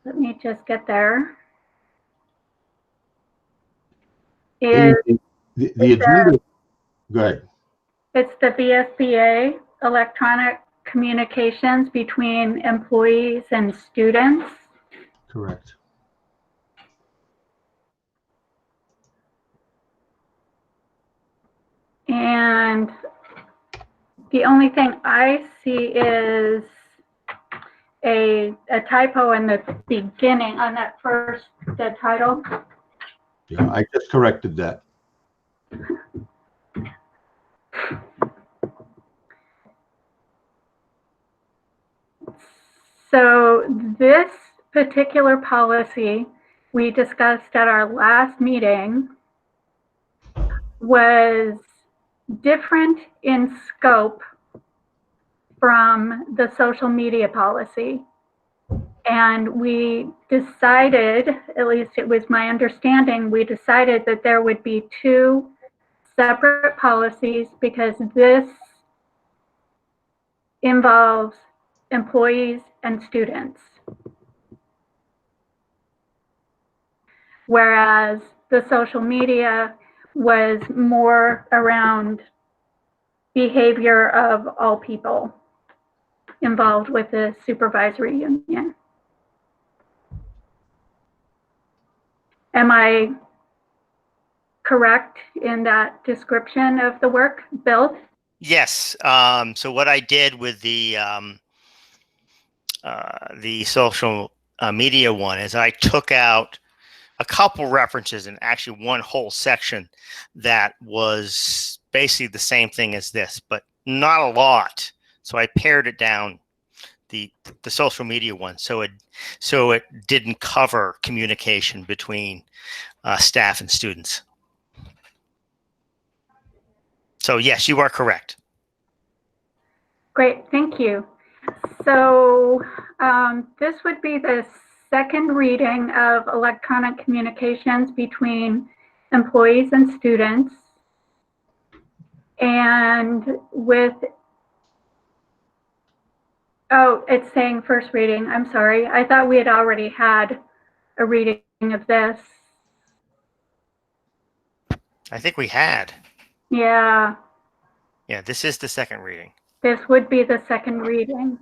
S2: let me just get there, is
S1: the agenda. Go ahead.
S2: it's the VSBA, electronic communications between employees and students.
S1: Correct.
S2: And the only thing I see is a typo in the beginning on that the title.
S1: Yeah, I just corrected that.
S2: So this particular policy we discussed at our last meeting was different in scope from the social media policy. And we decided, at least it was my understanding, we decided that there would be two separate policies because this involves employees and students. Whereas the social media was more around behavior of all people involved with the supervisory union. Am I correct in that description of the work, Bill?
S12: Yes. So what I did with the social media one is I took out a couple references and actually one whole section that was basically the same thing as this, but not a lot. So I pared it down, the social media one, so it didn't cover communication between staff and students. So yes, you are correct.
S2: Great, thank you. So this would be the second reading of electronic communications between employees and students. And it's saying first reading. I'm sorry. I thought we had already had a reading of this.
S12: I think we had.
S2: Yeah.
S12: Yeah, this is the second reading.
S2: This would be the second reading.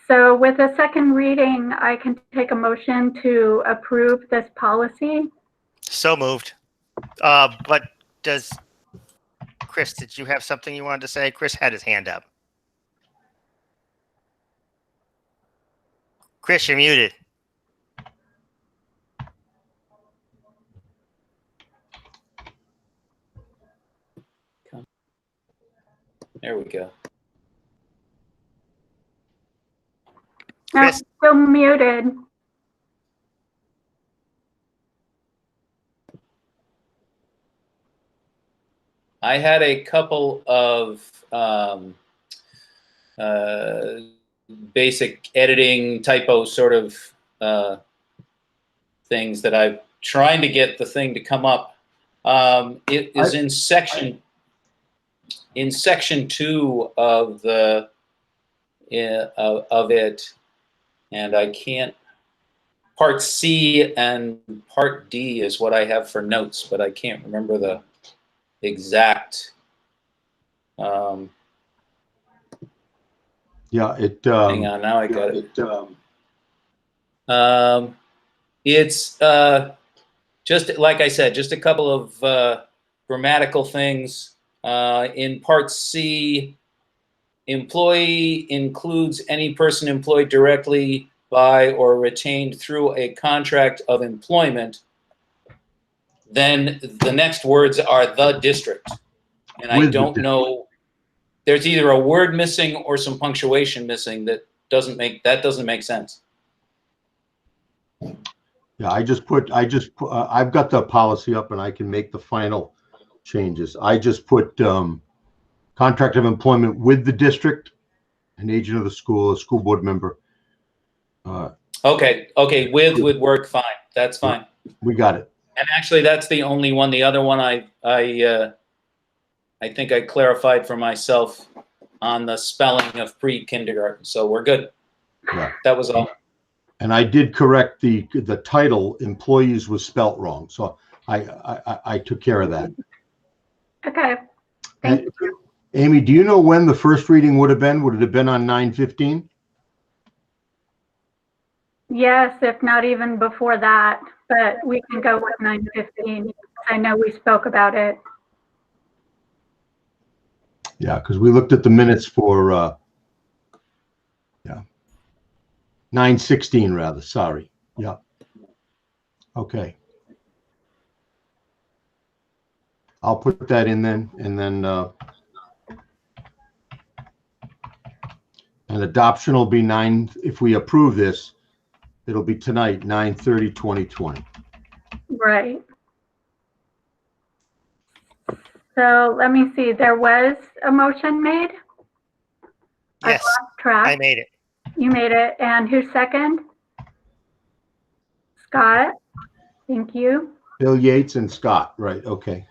S2: So with a second reading, I can take a motion to approve this policy.
S12: So moved. But Chris, did you have something you wanted to say? Chris had his hand up. Chris, you're muted. Chris,
S2: Still muted.
S9: I had a couple of basic editing typo sort of things that I'm trying to get the thing to come up. It is in section 2 of the of it, and I can't. Part C and Part D is what I have for notes, but I can't remember the exact.
S1: Yeah,
S9: Hang on, now I got it. It's just like I said, just a couple of grammatical things. In Part C, employee includes any person employed directly by or retained through a contract of employment. Then the next words are the district. And I don't know, there's either a word missing or some punctuation missing that doesn't make sense.
S1: Yeah, I've got the policy up and I can make the final changes. I just put contract of employment with the district, an agent of the school, a school board member.
S9: Okay, with would work fine. That's fine.
S1: We got it.
S9: And actually, that's the only one. The other one I think I clarified for myself on the spelling of pre-kindergarten. So we're good.
S1: Yeah.
S9: That was all.
S1: And I did correct the title, employees was spelt wrong. So I took care of that.
S2: Okay. Thank you.
S1: Amy, do you know when the first reading would have been? Would it have been on 9/15?
S2: Yes, if not even before that, but we can go with 9:15. I know we spoke about it.
S1: Yeah, because we looked at the minutes for 9/16 rather. Sorry. Yeah. Okay. I'll put that in then, and then and adoption will be 9. If we approve this, it'll be tonight, 9/30/2020.
S2: Right. So let me see. There was a motion made.
S12: yes,
S2: I lost track.
S12: I made it.
S2: You made it. And who's second? Scott. Thank you.
S1: Bill Yates and Scott. Right. Okay.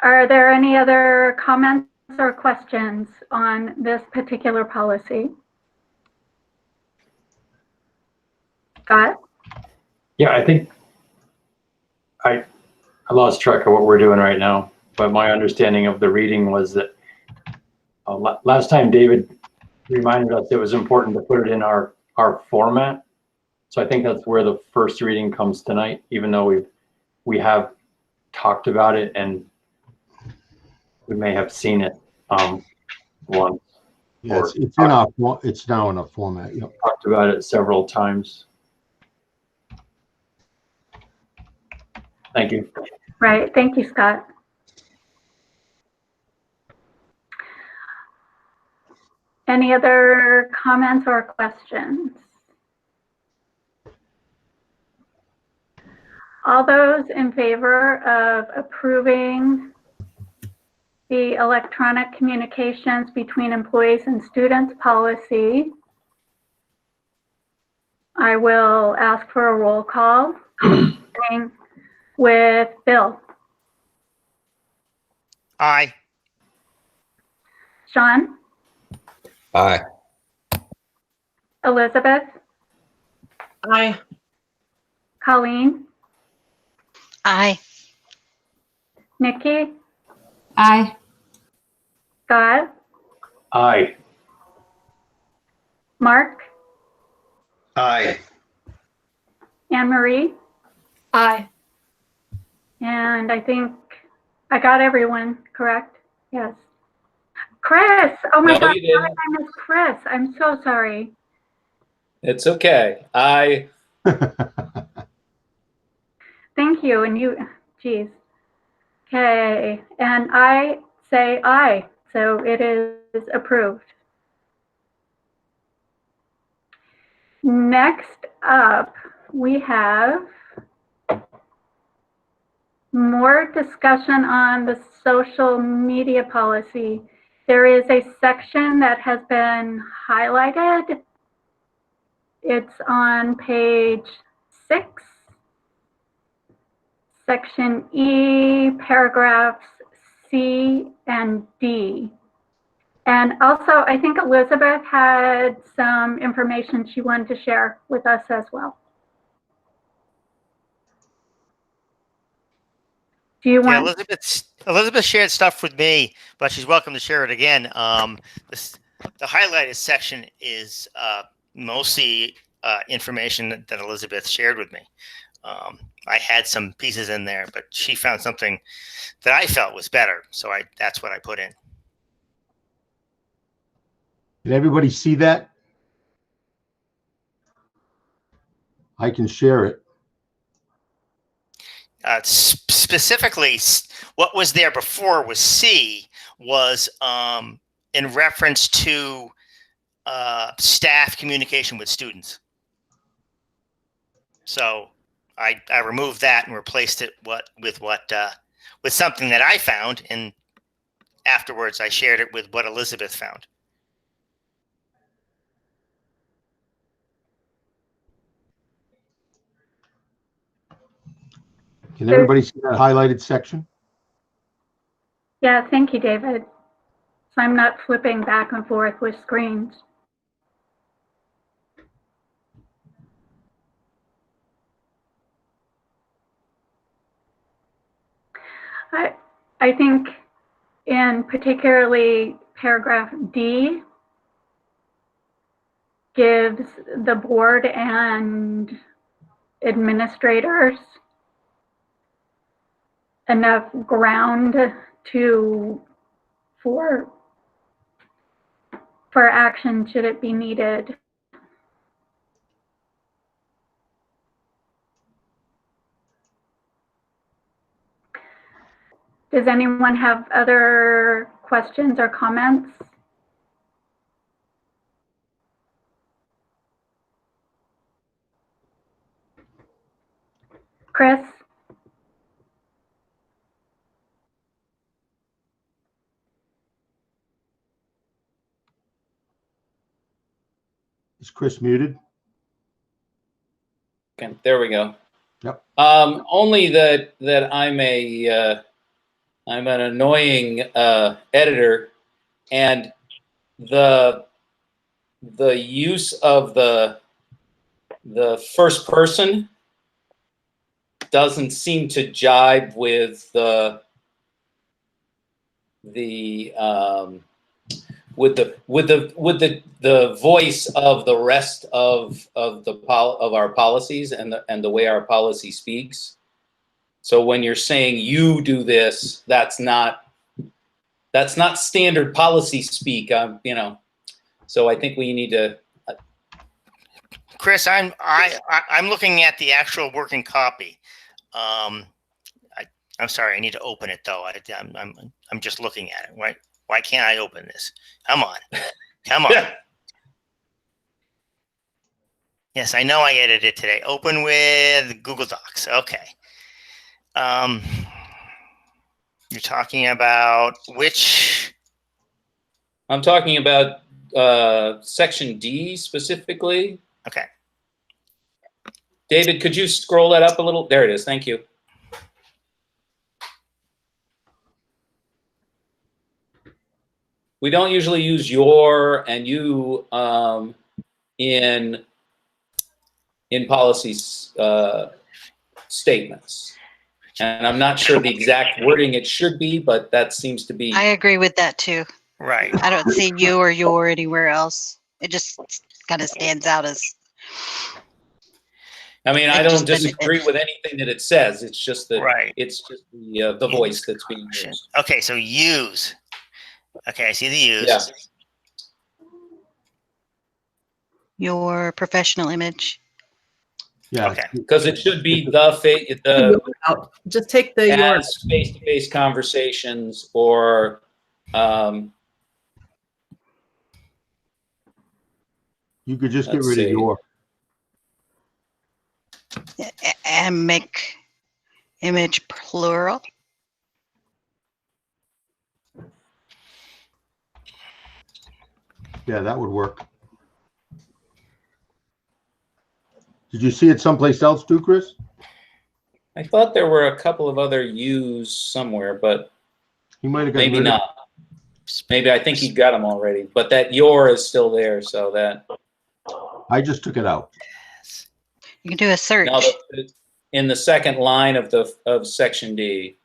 S2: Are there any other comments or questions on this particular policy? Scott?
S5: Yeah, I think I lost track of what we're doing right now, but my understanding of the reading was that last time David reminded us it was important to put it in our format. So I think that's where the first reading comes tonight, even though we have talked about it and we may have seen it once.
S1: Yes, it's now in a format. Yep.
S5: Talked about it several times. Thank you.
S2: Right. Thank you, Scott. Any other comments or questions? All those in favor of approving the electronic communications between employees and students policy, I will ask for a roll call with Bill.
S12: Aye.
S2: Sean?
S14: Aye.
S2: Elizabeth?
S7: Aye.
S2: Colleen?
S13: Aye.
S2: Nikki?
S8: Aye.
S2: Scott?
S5: Aye.
S2: Mark?
S11: Aye.
S2: Anne Marie?
S3: Aye.
S2: And I think I got everyone correct. Yes. Chris! Oh my
S9: No,
S2: God,
S9: you didn't.
S2: I missed Chris. I'm so sorry.
S9: It's okay.
S2: Thank you. And you, geez. Okay. And I say aye. So it is approved. Next up, we have more discussion on the social media policy. There is a section that has been highlighted. It's on page 6, section E, paragraphs C and D. And also, I think Elizabeth had some information she wanted to share with us as well. Do you want?
S12: Yeah, Elizabeth shared stuff with me, but she's welcome to share it again. The highlighted section is mostly information that Elizabeth shared with me. I had some pieces in there, but she found something that I felt was better, so that's what I put in.
S1: Did everybody see that? I can share it.
S12: Specifically, what was there before was C, was in reference to staff communication with students. So I removed that and replaced it with something that I found, and afterwards I shared it with what Elizabeth found.
S1: Can everybody see that highlighted section?
S2: Yeah, thank you, David. So I'm not flipping back and forth with screens. I think in particularly paragraph D gives the board and administrators enough ground for action should it be needed. Does anyone have other questions or comments? Chris?
S1: Is Chris muted?
S9: Okay, there we go.
S1: Yep.
S9: Only that I'm an annoying editor, and the use of the first person doesn't seem to jibe with the voice of the rest of our policies and the way our policy speaks. So when you're saying you do this, that's not standard policy speak. You know, so I think we need to.
S12: Chris, I'm looking at the actual working copy. I'm sorry, I need to open it though. I'm just looking at it. Why can't I open this? Come on, come on. Yes, I know I edited it today. Open with Google Docs. Okay. You're talking about which?
S9: I'm talking about section D specifically.
S12: Okay.
S9: David, could you scroll that up a little? There it is. Thank you. We don't usually use your and you in policy statements. And I'm not sure the exact wording it should be, but that seems to be.
S13: I agree with that too.
S12: Right.
S13: I don't see you or your anywhere else. It just kind of stands out as.
S9: I mean, I don't disagree with anything that it says. It's just that it's just the voice that's being used.
S12: Okay, so use. Okay, I see the use.
S9: Yeah.
S13: Your professional image.
S1: Yeah.
S12: Okay.
S9: Because it should be
S7: just take the your
S9: face-to-face conversations or
S1: you could just get rid of your.
S13: and make image plural.
S1: Yeah, that would work. Did you see it someplace else too, Chris?
S9: I thought there were a couple of other U's somewhere, but
S1: He might have gotten
S9: maybe
S1: rid of
S9: not. Maybe I think he got them already, but that your is still there, so that.
S1: I just took it out.
S13: You can do a search.
S9: No, in the second line of section D.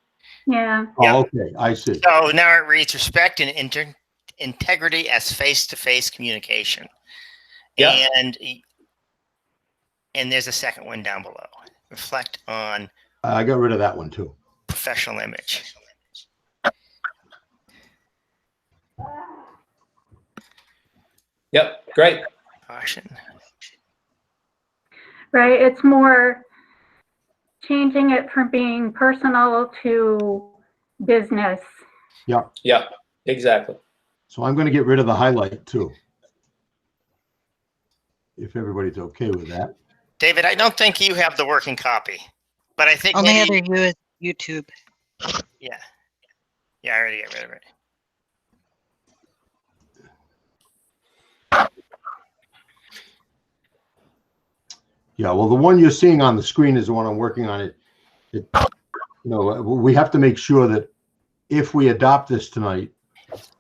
S2: Yeah.
S1: Oh, okay, I see.
S12: So now it reads respect and integrity as face-to-face communication.
S9: Yeah.
S12: And there's a second one down below. Reflect on
S1: I got rid of that one too.
S12: professional image.
S9: Yep, great.
S12: Caution.
S2: Right. It's more changing it from being personal to business.
S1: Yeah.
S9: Yeah, exactly.
S1: So I'm going to get rid of the highlight too. If everybody's okay with that.
S12: David, I don't think you have the working copy, but I think
S13: Only
S12: maybe,
S13: other U is YouTube.
S12: yeah. Yeah, I already got rid of it.
S1: Yeah, well, the one you're seeing on the screen is the one I'm working on. We have to make sure that if we adopt this tonight.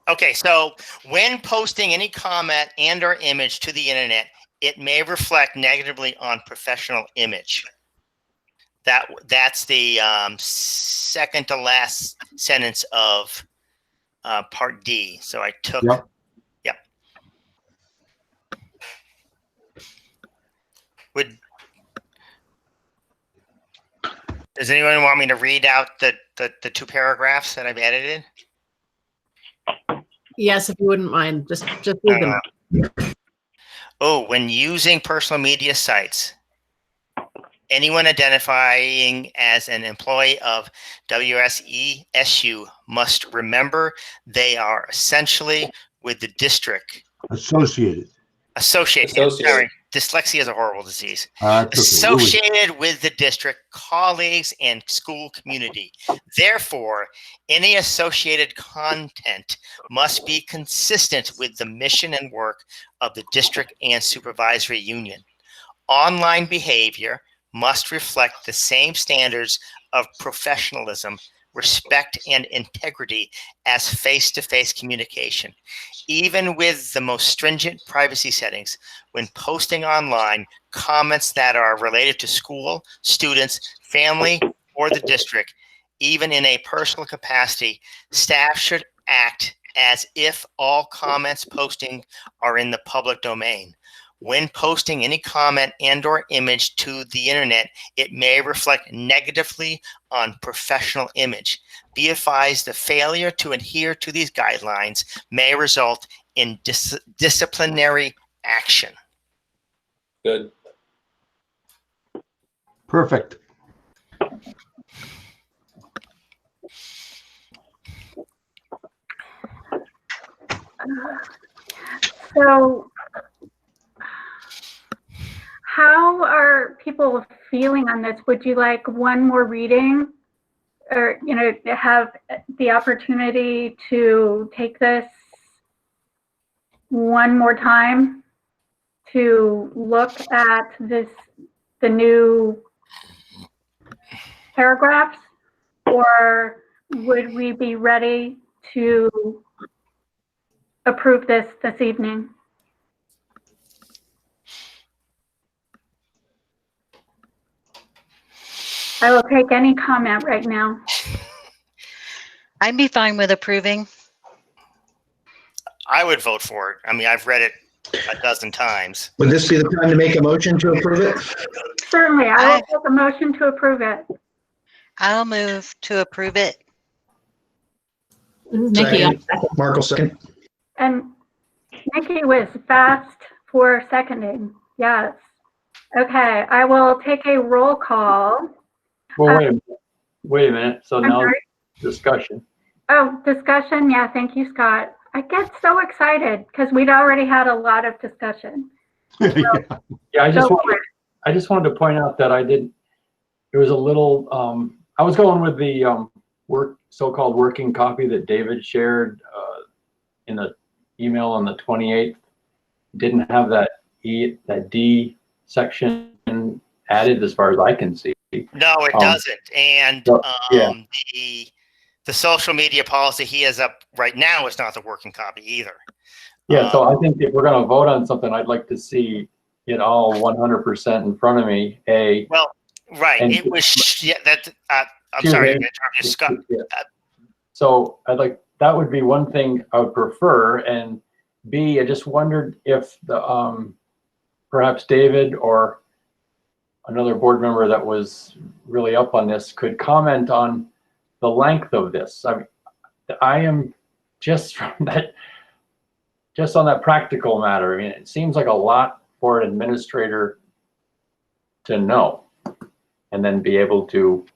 S12: Okay, so when posting any comment and or image to the internet, it may reflect negatively on professional image. That's the second to last sentence of part D. So I took.
S1: Yep.
S12: Yep. Does anyone want me to read out the two paragraphs that I've edited?
S7: Yes, if you wouldn't mind, just read them.
S12: Oh, when using personal media sites, anyone identifying as an employee of WSESU must remember they are essentially with the district.
S1: Associated.
S12: Sorry, dyslexia is a horrible disease. Associated with the district, colleagues, and school community. Therefore, any associated content must be consistent with the mission and work of the district and supervisory union. Online behavior must reflect the same standards of professionalism, respect, and integrity as face-to-face communication. Even with the most stringent privacy settings, when posting online, comments that are related to school, students, family, or the district, even in a personal capacity, staff should act as if all comments posting are in the public domain. When posting any comment and or image to the internet, it may reflect negatively on professional image. Be advised the failure to adhere to these guidelines may result in disciplinary action.
S9: Good.
S1: Perfect.
S2: So how are people feeling on this? Would you like one more reading, or have the opportunity to take this one more time to look at the new paragraphs, or would we be ready to approve this evening? I will take any comment right now.
S13: I'd be fine with approving.
S12: I would vote for it. I mean, I've read it a dozen times.
S11: Would this be the time to make a motion to approve it?
S2: Certainly, I will take a motion to approve it.
S13: I'll move to approve it.
S8: This is Nikki.
S11: Second. Mark will second.
S2: And Nikki was fast for seconding. Yes. Okay, I will take a roll call.
S5: Well, wait a minute. So
S2: I'm
S5: now
S2: sorry?
S5: discussion.
S2: Oh, discussion. Yeah, thank you, Scott. I get so excited because we'd already had a lot of discussion.
S5: Yeah, I just wanted to point out that it was a little, I was going with the so-called working copy that David shared in the email on the 28th. Didn't have that D section added as far as I can see.
S12: No, it doesn't. And
S5: yeah.
S12: the social media policy he has up right now is not the working copy either.
S5: Yeah, so I think if we're going to vote on something, I'd like to see it all 100% in front of me.
S12: Well, right.
S5: And
S12: it was that. I'm sorry to interrupt you, Scott.
S5: Yeah. So that would be one thing I would prefer. And B, I just wondered if the perhaps David or another board member that was really up on this could comment on the length of this. I am just from that. Just on that practical matter, I mean, it seems like a lot for an administrator to know and then be able to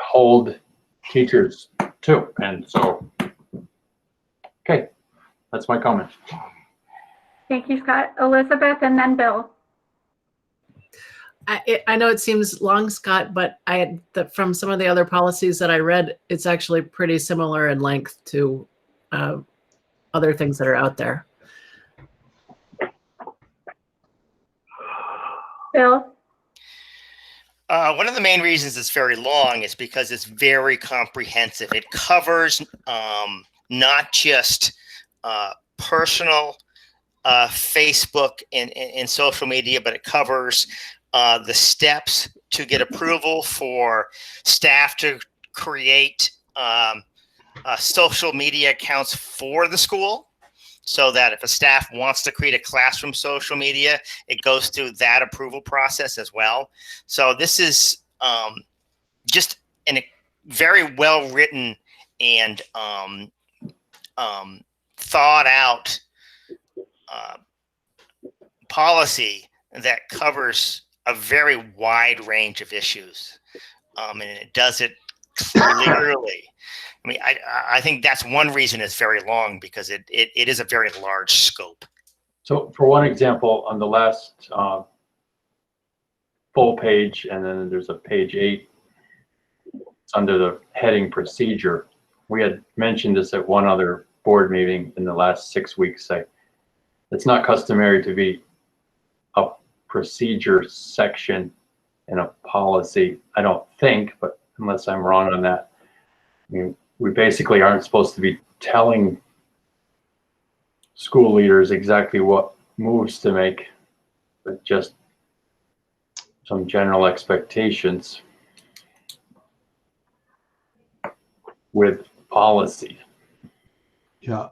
S5: hold teachers to. And so, okay, that's my comment.
S2: Thank you, Scott. Elizabeth and then Bill.
S7: I know it seems long, Scott, but from some of the other policies that I read, it's actually pretty similar in length to other things that are out there.
S2: Bill?
S12: One of the main reasons it's very long is because it's very comprehensive. It covers not just personal Facebook and social media, but it covers the steps to get approval for staff to create social media accounts for the school, so that if a staff wants to create a classroom social media, it goes through that approval process as well. So this is just a very well written and thought out policy that covers a very wide range of issues, and it does it clearly. I mean, I think that's one reason it's very long, because it is a very large scope.
S5: So for one example, on the last full page, and then there's a page 8, it's under the heading procedure. We had mentioned this at one other board meeting in the last 6 weeks. It's not customary to be a procedure section in a policy, I don't think, but unless I'm wrong on that. I mean, we basically aren't supposed to be telling school leaders exactly what moves to make, but just some general expectations with policy.
S1: Yeah,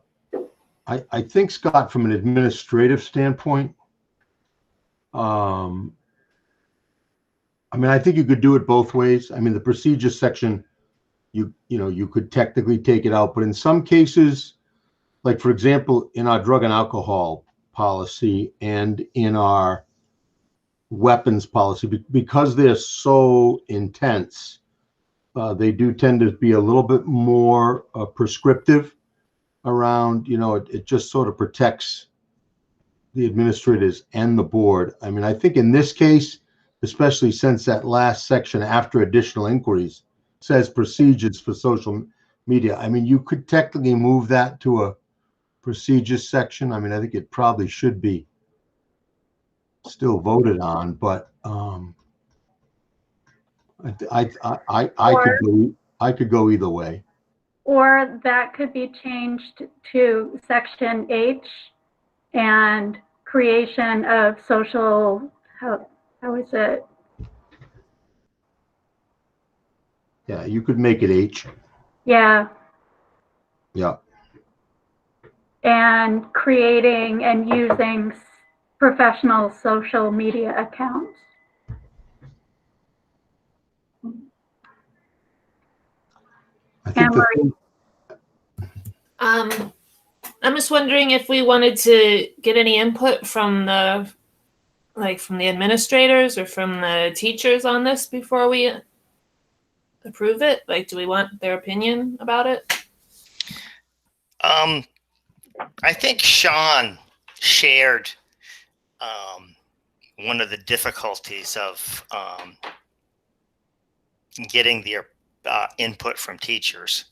S1: I think, Scott, from an administrative standpoint, I mean, I think you could do it both ways. I mean, the procedure section, you could technically take it out, but in some cases, like for example, in our drug and alcohol policy and in our weapons policy, because they're so intense, they do tend to be a little bit more prescriptive around, it just sort of protects the administrators and the board. I mean, I think in this case, especially since that last section after additional inquiries says procedures for social media, I mean, you could technically move that to a procedures section. I mean, I think it probably should be still voted on, but I could go either way.
S2: Or that could be changed to section H and creation of social, how is it?
S1: Yeah, you could make it H.
S2: Yeah.
S1: Yeah.
S2: And creating and using professional social media accounts.
S1: I think
S3: I'm just wondering if we wanted to get any input from the administrators or from the teachers on this before we approve it. Like, do we want their opinion about it?
S12: I think Sean shared one of the difficulties of getting their input from teachers.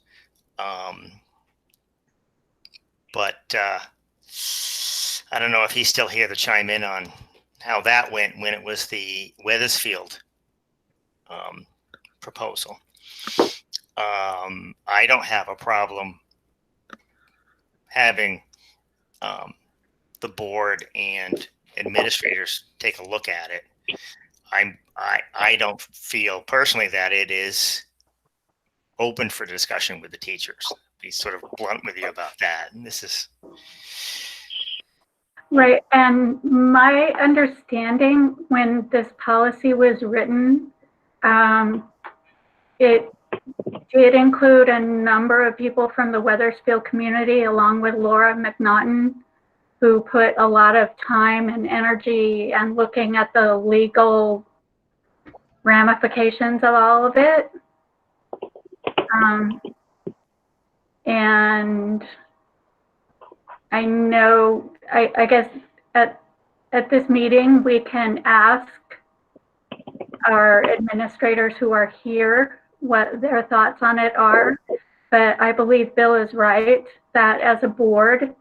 S12: But I don't know if he's still here to chime in on how that went when it was the Wethersfield proposal. I don't have a problem having the board and administrators take a look at it. I don't feel personally that it is open for discussion with the teachers. Be sort of blunt with you about that. And this is
S2: right. And my understanding when this policy was written, it did include a number of people from the Wethersfield community, along with Laura McNaughton, who put a lot of time and energy and looking at the legal ramifications of all of it. And I know, I guess at this meeting, we can ask our administrators who are here what their thoughts on it are. But I believe Bill is right that as a board,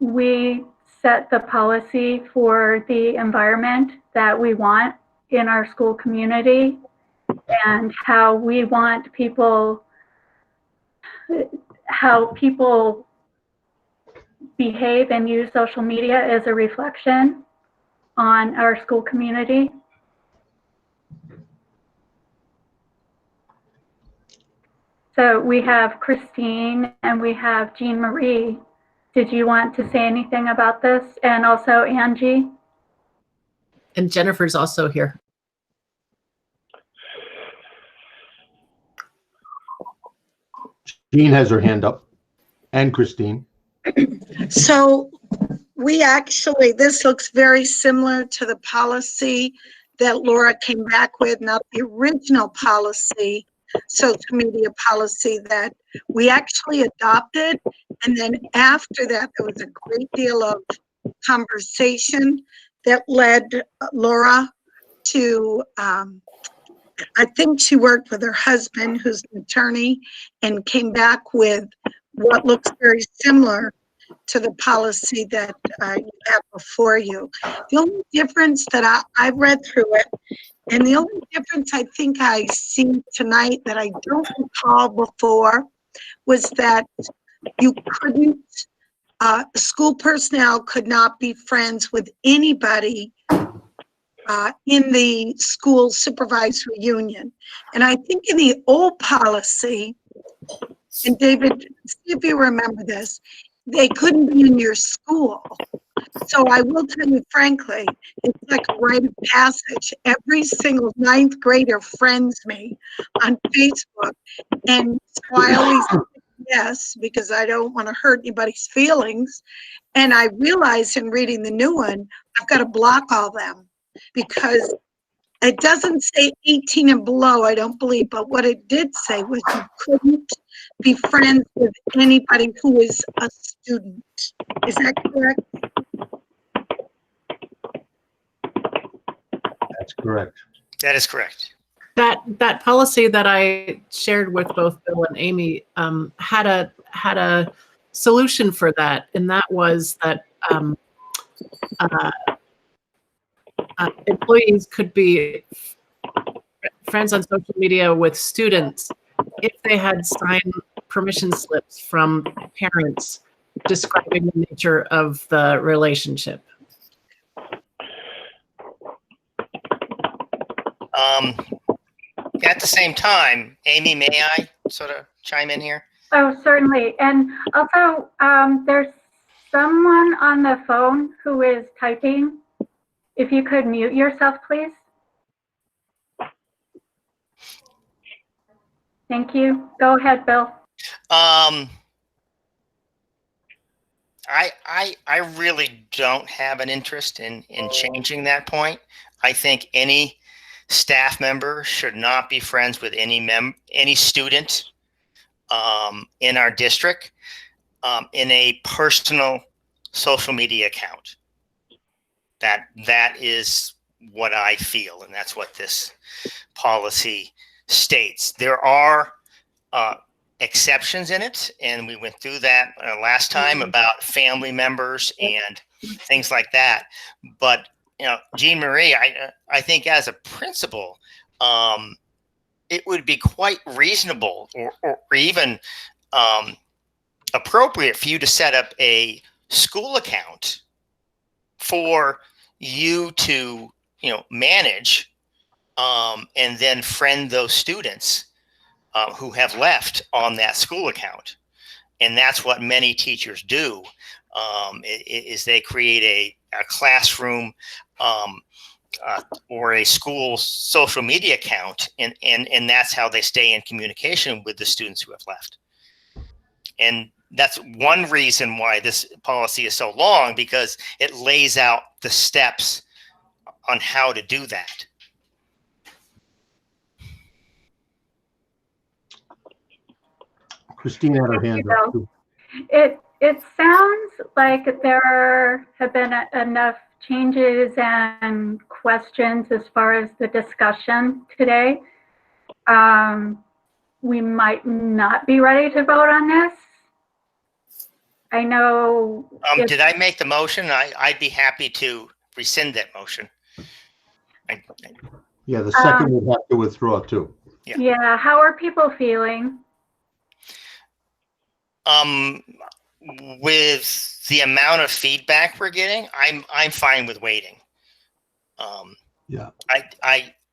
S2: we set the policy for the environment that we want in our school community and how we want people, how people behave and use social media is a reflection on our school community. So we have Christine and we have Jean Marie. Did you want to say anything about this? And also Angie?
S7: And Jennifer's also here.
S1: Jean has her hand up, and Christine.
S15: So we actually, this looks very similar to the policy that Laura came back with, not the original policy, social media policy that we actually adopted. And then after that, there was a great deal of conversation that led Laura to, I think she worked with her husband, who's an attorney, and came back with what looks very similar to the policy that you have before you. The only difference that I read through it, and the only difference I think I see tonight that I don't recall before, was that you couldn't, school personnel could not be friends with anybody in the school supervisory union. And I think in the old policy, and David, see if you remember this, they couldn't be in your school. So I will tell you frankly, it's like a rite of passage. Every single ninth grader friends me on Facebook. And so I always say yes, because I don't want to hurt anybody's feelings. And I realized in reading the new one, I've got to block all them because it doesn't say 18 and below, I don't believe, but what it did say was you couldn't be friends with anybody who is a student. Is that correct?
S1: That's correct.
S12: That is correct.
S7: That policy that I shared with both Bill and Amy had a solution for that, and that was that employees could be friends on social media with students if they had signed permission slips from parents describing the nature of the relationship.
S12: At the same time, Amy, may I sort of chime in here?
S2: Oh, certainly. And also, there's someone on the phone who is typing. If you could mute yourself, please. Thank you. Go ahead, Bill.
S12: I really don't have an interest in changing that point. I think any staff member should not be friends with any student in our district in a personal social media account. That is what I feel, and that's what this policy states. There are exceptions in it, and we went through that last time about family members and things like that. But Jean Marie, I think as a principal, it would be quite reasonable or even appropriate for you to set up a school account for you to manage, and then friend those students who have left on that school account. And that's what many teachers do, is they create a classroom or a school social media account, and that's how they stay in communication with the students who have left. And that's one reason why this policy is so long, because it lays out the steps on how to do that.
S1: Christine had her hand up too.
S2: It sounds like there have been enough changes and questions as far as the discussion today. We might not be ready to vote on this. I know.
S12: Did I make the motion? I'd be happy to rescind that motion.
S1: Yeah, the second would have to withdraw too.
S2: Yeah, how are people feeling?
S12: With the amount of feedback we're getting, I'm fine with waiting.
S1: Yeah.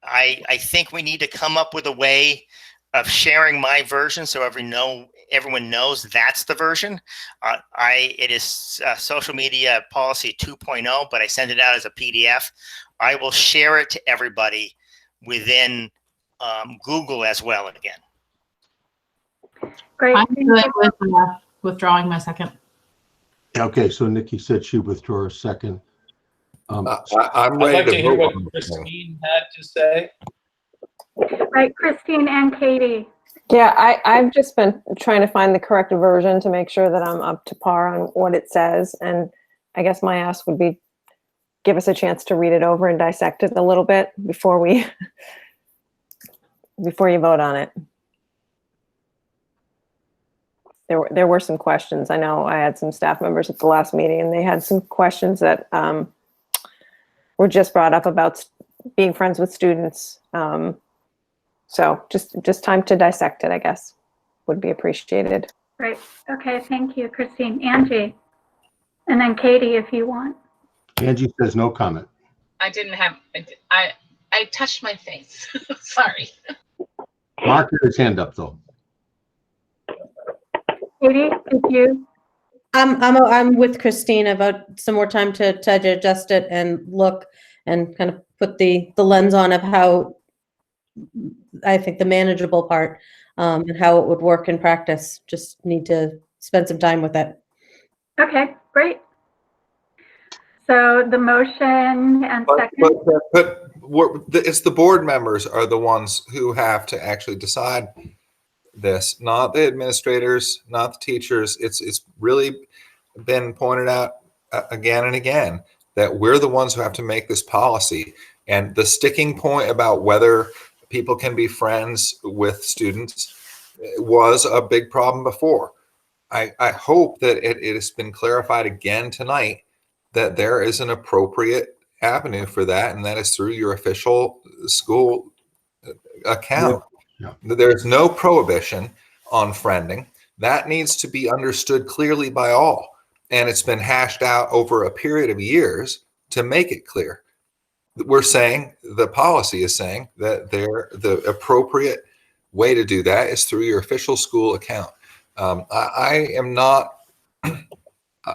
S12: I think we need to come up with a way of sharing my version so everyone knows that's the version. It is social media policy 2.0, but I send it out as a PDF. I will share it to everybody within Google as well again.
S2: Great.
S8: I'm good with withdrawing my second.
S1: Okay, so Nikki said she withdrew her second.
S14: I'm
S9: I'd
S14: ready
S9: like to
S14: to
S9: hear
S14: vote
S9: what
S14: on this thing.
S9: Christine had to say.
S2: Right, Christine and Katie.
S10: Yeah, I've just been trying to find the correct version to make sure that I'm up to par on what it says. And I guess my ask would be, give us a chance to read it over and dissect it a little bit before you vote on it. There were some questions. I know I had some staff members at the last meeting, and they had some questions that were just brought up about being friends with students. So just time to dissect it, I guess, would be appreciated.
S2: Great. Okay, thank you, Christine. Angie. And then Katie, if you want.
S1: Angie says no comment.
S6: I didn't have, I touched my face. Sorry.
S1: Mark had his hand up though.
S2: Katie, did you?
S16: I'm with Christine about some more time to adjust it and look and kind of put the lens on of how I think the manageable part and how it would work in practice. Just need to spend some time with it.
S2: Okay, great. So the motion and second.
S4: But it's the board members are the ones who have to actually decide this, not the administrators, not the teachers. It's really been pointed out again and again that we're the ones who have to make this policy. And the sticking point about whether people can be friends with students was a big problem before. I hope that it has been clarified again tonight that there is an appropriate avenue for that, and that is through your official school account.
S1: Yeah.
S4: There's no prohibition on friending. That needs to be understood clearly by all. And it's been hashed out over a period of years to make it clear. We're saying, the policy is saying that the appropriate way to do that is through your official school account. I am not,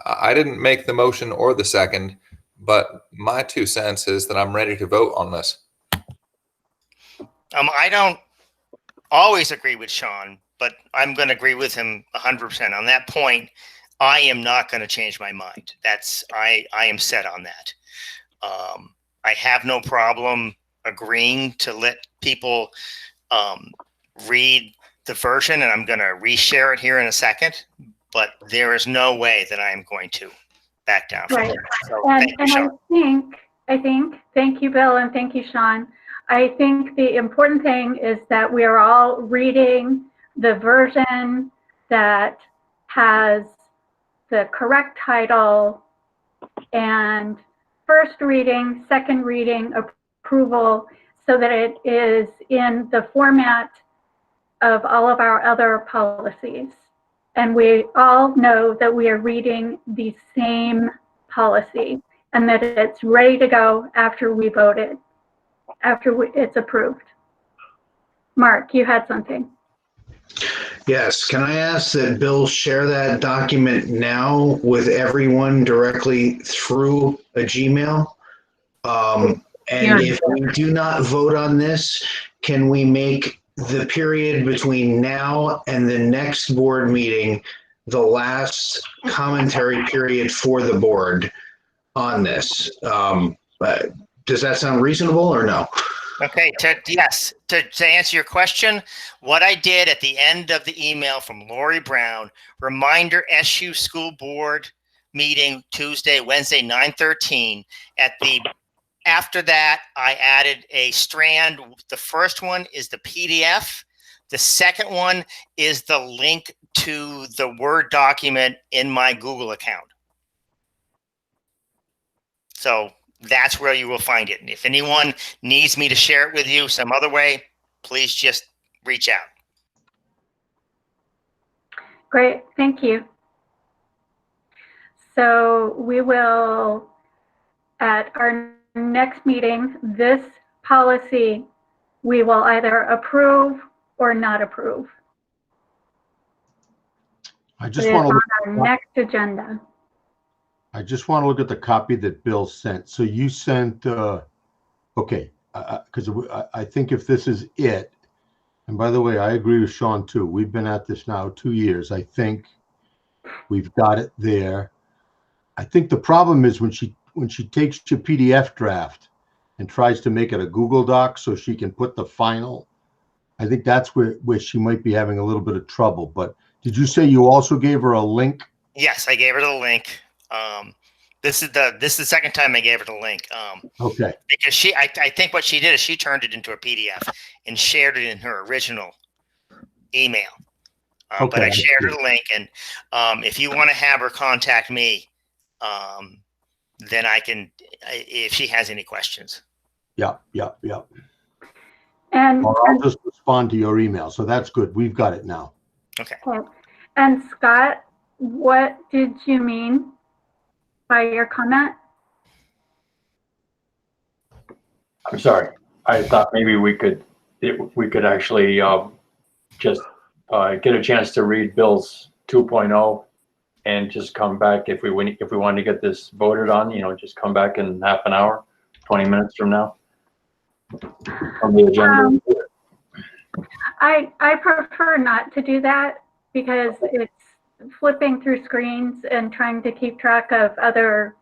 S4: I didn't make the motion or the second, but my 2 cents is that I'm ready to vote on this.
S12: I don't always agree with Sean, but I'm going to agree with him 100% on that point. I am not going to change my mind. I am set on that. I have no problem agreeing to let people read the version, and I'm going to reshare it here in a second, but there is no way that I am going to back down from
S2: Right.
S12: there. So
S2: And,
S12: thank you,
S2: and
S12: Sean.
S2: I think, thank you, Bill, and thank you, Sean. I think the important thing is that we are all reading the version that has the correct title and first reading, second reading, approval, so that it is in the format of all of our other policies. And we all know that we are reading the same policy and that it's ready to go after we voted, it's approved. Mark, you had something.
S11: Yes, can I ask that Bill share that document now with everyone directly through a Gmail? And if we do not vote on this, can we make the period between now and the next board meeting the last commentary period for the board on this? Does that sound reasonable or no?
S12: Okay, yes, to answer your question, what I did at the end of the email from Lori Brown, reminder SU school board meeting Tuesday, Wednesday, 9/13. After that, I added a strand. The first one is the PDF. The second one is the link to the Word document in my Google account. So that's where you will find it. And if anyone needs me to share it with you some other way, please just reach out.
S2: Great, thank you. So we will, at our next meeting, this policy, we will either approve or not approve.
S1: I just
S2: It is
S1: want to
S2: on
S1: look,
S2: our next agenda.
S1: I just want to look at the copy that Bill sent. So you sent, okay, because I think if this is it, and by the way, I agree with Sean too. We've been at this now 2 years. I think we've got it there. I think the problem is when she takes your PDF draft and tries to make it a Google Doc so she can put the final. I think that's where she might be having a little bit of trouble. But did you say you also gave her a link?
S12: Yes, I gave her the link. This is the second time I gave her the link.
S1: Okay.
S12: Because I think what she did is she turned it into a PDF and shared it in her original email.
S1: Okay.
S12: But I shared her the link, and if you want to have her contact me, then I can, if she has any questions.
S1: Yeah.
S2: And
S1: Or I'll just respond to your email. So that's good. We've got it now.
S12: Okay.
S2: And Scott, what did you mean by your comment?
S5: I'm sorry. I thought maybe we could actually just get a chance to read Bill's 2.0 and just come back if we wanted to get this voted on, just come back in half an hour, 20 minutes from now on the agenda.
S2: I prefer not to do that because it's flipping through screens and trying to keep track of other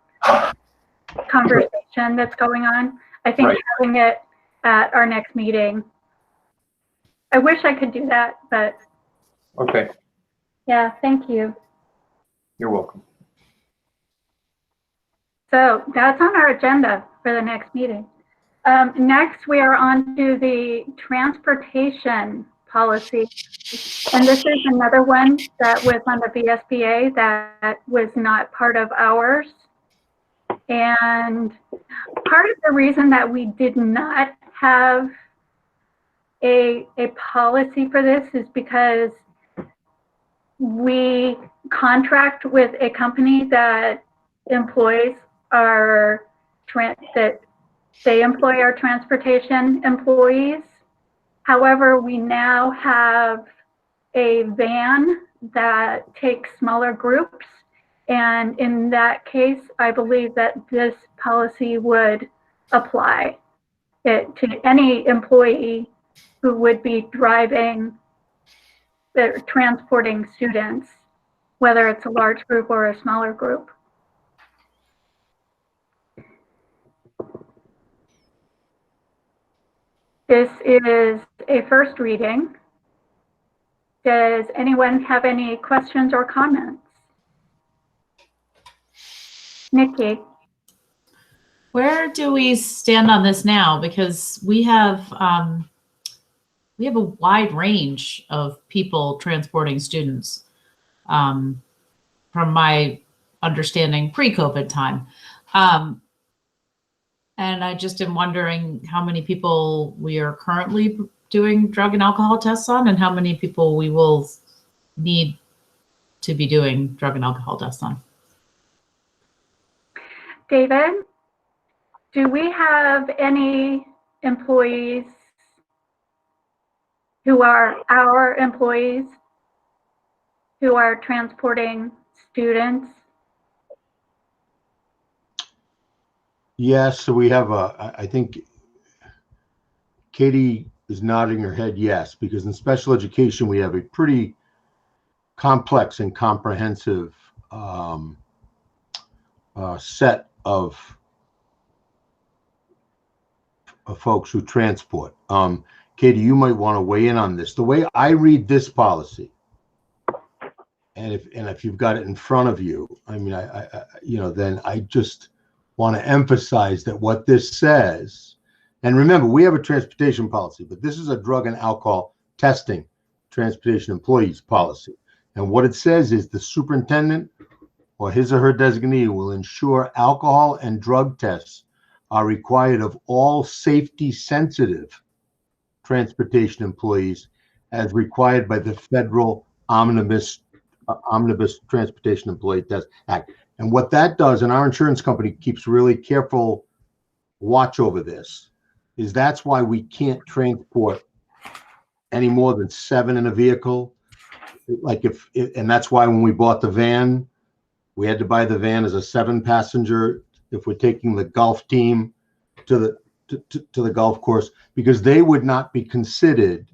S2: conversation that's going on. I think having it at our next meeting. I wish I could do that, but.
S5: Okay.
S2: Yeah, thank you.
S5: You're welcome.
S2: So that's on our agenda for the next meeting. Next, we are on to the transportation policy. And this is another one that was on the VSBA that was not part of ours. And part of the reason that we did not have a policy for this is because we contract with a company that employs our they employ our transportation employees. However, we now have a van that takes smaller groups. And in that case, I believe that this policy would apply to any employee who would be transporting students, whether it's a large group or a smaller group. This is a first reading. Does anyone have any questions or comments? Nikki?
S8: Where do we stand on this now? Because we have a wide range of people transporting students, from my understanding pre-COVID time. And I just am wondering how many people we are currently doing drug and alcohol tests on, and how many people we will need to be doing drug and alcohol tests on.
S2: David, do we have any employees who are our employees who are transporting students?
S1: Yes, so we have I think Katie is nodding her head yes, because in special education, we have a pretty complex and comprehensive set of folks who transport. Katie, you might want to weigh in on this. The way I read this policy, and if you've got it in front of you, I mean, then I just want to emphasize that what this says, and remember, we have a transportation policy, but this is a drug and alcohol testing transportation employees policy. And what it says is the superintendent or his or her designee will ensure alcohol and drug tests are required of all safety sensitive transportation employees as required by the federal omnibus transportation employee test act. And what that does, and our insurance company keeps really careful watch over this, is that's why we can't transport any more than 7 in a vehicle. Like and that's why when we bought the van, we had to buy the van as a 7-passenger if we're taking the golf team to the golf course, because they would not be considered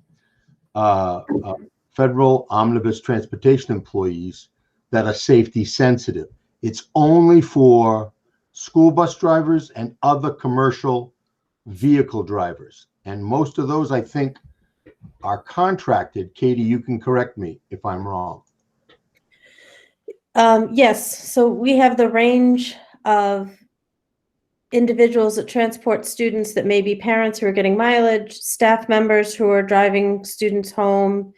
S1: federal omnibus transportation employees that are safety sensitive. It's only for school bus drivers and other commercial vehicle drivers. And most of those, I think, are contracted. Katie, you can correct me if I'm wrong.
S16: Yes, so we have the range of individuals that transport students that may be parents who are getting mileage, staff members who are driving students home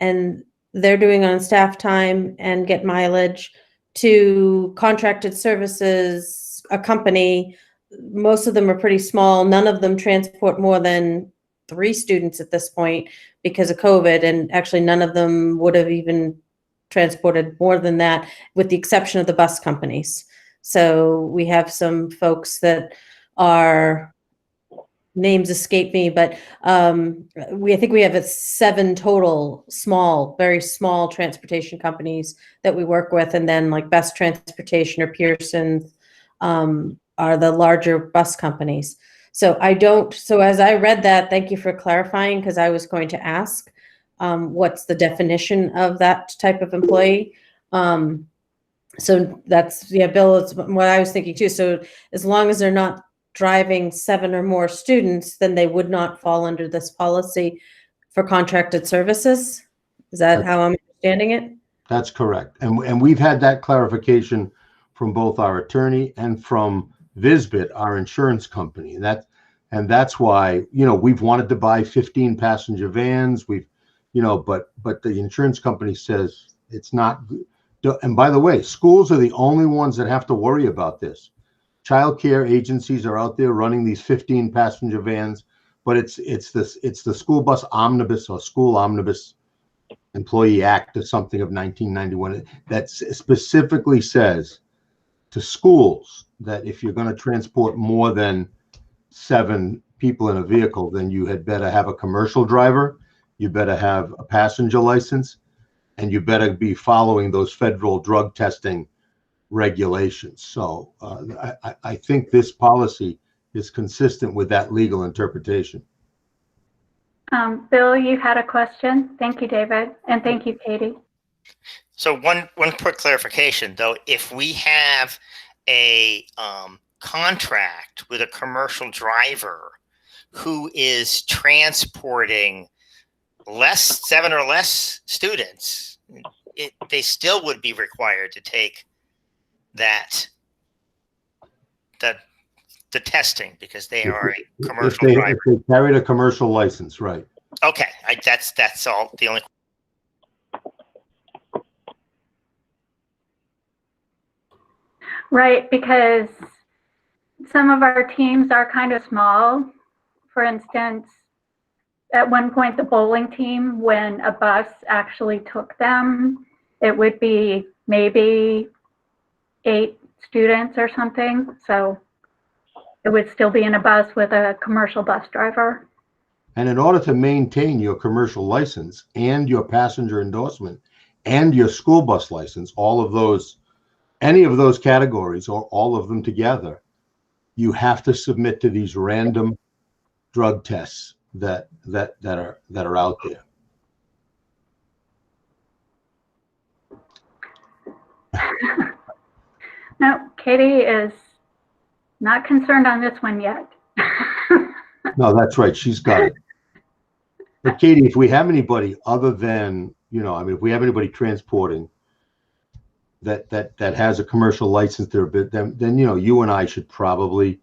S16: and they're doing on staff time and get mileage, to contracted services, a company. Most of them are pretty small. None of them transport more than 3 students at this point because of COVID, and actually none of them would have even transported more than that, with the exception of the bus companies. So we have some folks that are, names escape me, but I think we have 7 total small, very small transportation companies that we work with, and then like Best Transportation or Pearson are the larger bus companies. So as I read that, thank you for clarifying, because I was going to ask what's the definition of that type of employee. So that's, yeah, Bill, it's what I was thinking too. So as long as they're not driving 7 or more students, then they would not fall under this policy for contracted services. Is that how I'm understanding it?
S1: That's correct. And we've had that clarification from both our attorney and from Visbit, our insurance company. And that's why, we've wanted to buy 15 passenger vans. But the insurance company says it's not. And by the way, schools are the only ones that have to worry about this. Child care agencies are out there running these 15 passenger vans, but it's the school bus omnibus or school omnibus employee act or something of 1991 that specifically says to schools that if you're going to transport more than 7 people in a vehicle, then you had better have a commercial driver, you better have a passenger license, and you better be following those federal drug testing regulations. So I think this policy is consistent with that legal interpretation.
S2: Bill, you had a question. Thank you, David. And thank you, Katie.
S12: So one quick clarification, though, if we have a contract with a commercial driver who is transporting 7 or less students, they still would be required to take that the testing because they are a
S1: If
S12: commercial
S1: they,
S12: driver.
S1: if they carried a commercial license, right?
S12: Okay, that's all. The only.
S2: Right, because some of our teams are kind of small. For instance, at one point, the bowling team, when a bus actually took them, it would be maybe 8 students or something. So it would still be in a bus with a commercial bus driver.
S1: And in order to maintain your commercial license and your passenger endorsement and your school bus license, all of those, any of those categories or all of them together, you have to submit to these random drug tests that are out there.
S2: No, Katie is not concerned on this one yet.
S1: No, that's right. She's got it. But Katie, if we have anybody other than, I mean, if we have anybody transporting that has a commercial license there, then you and I should probably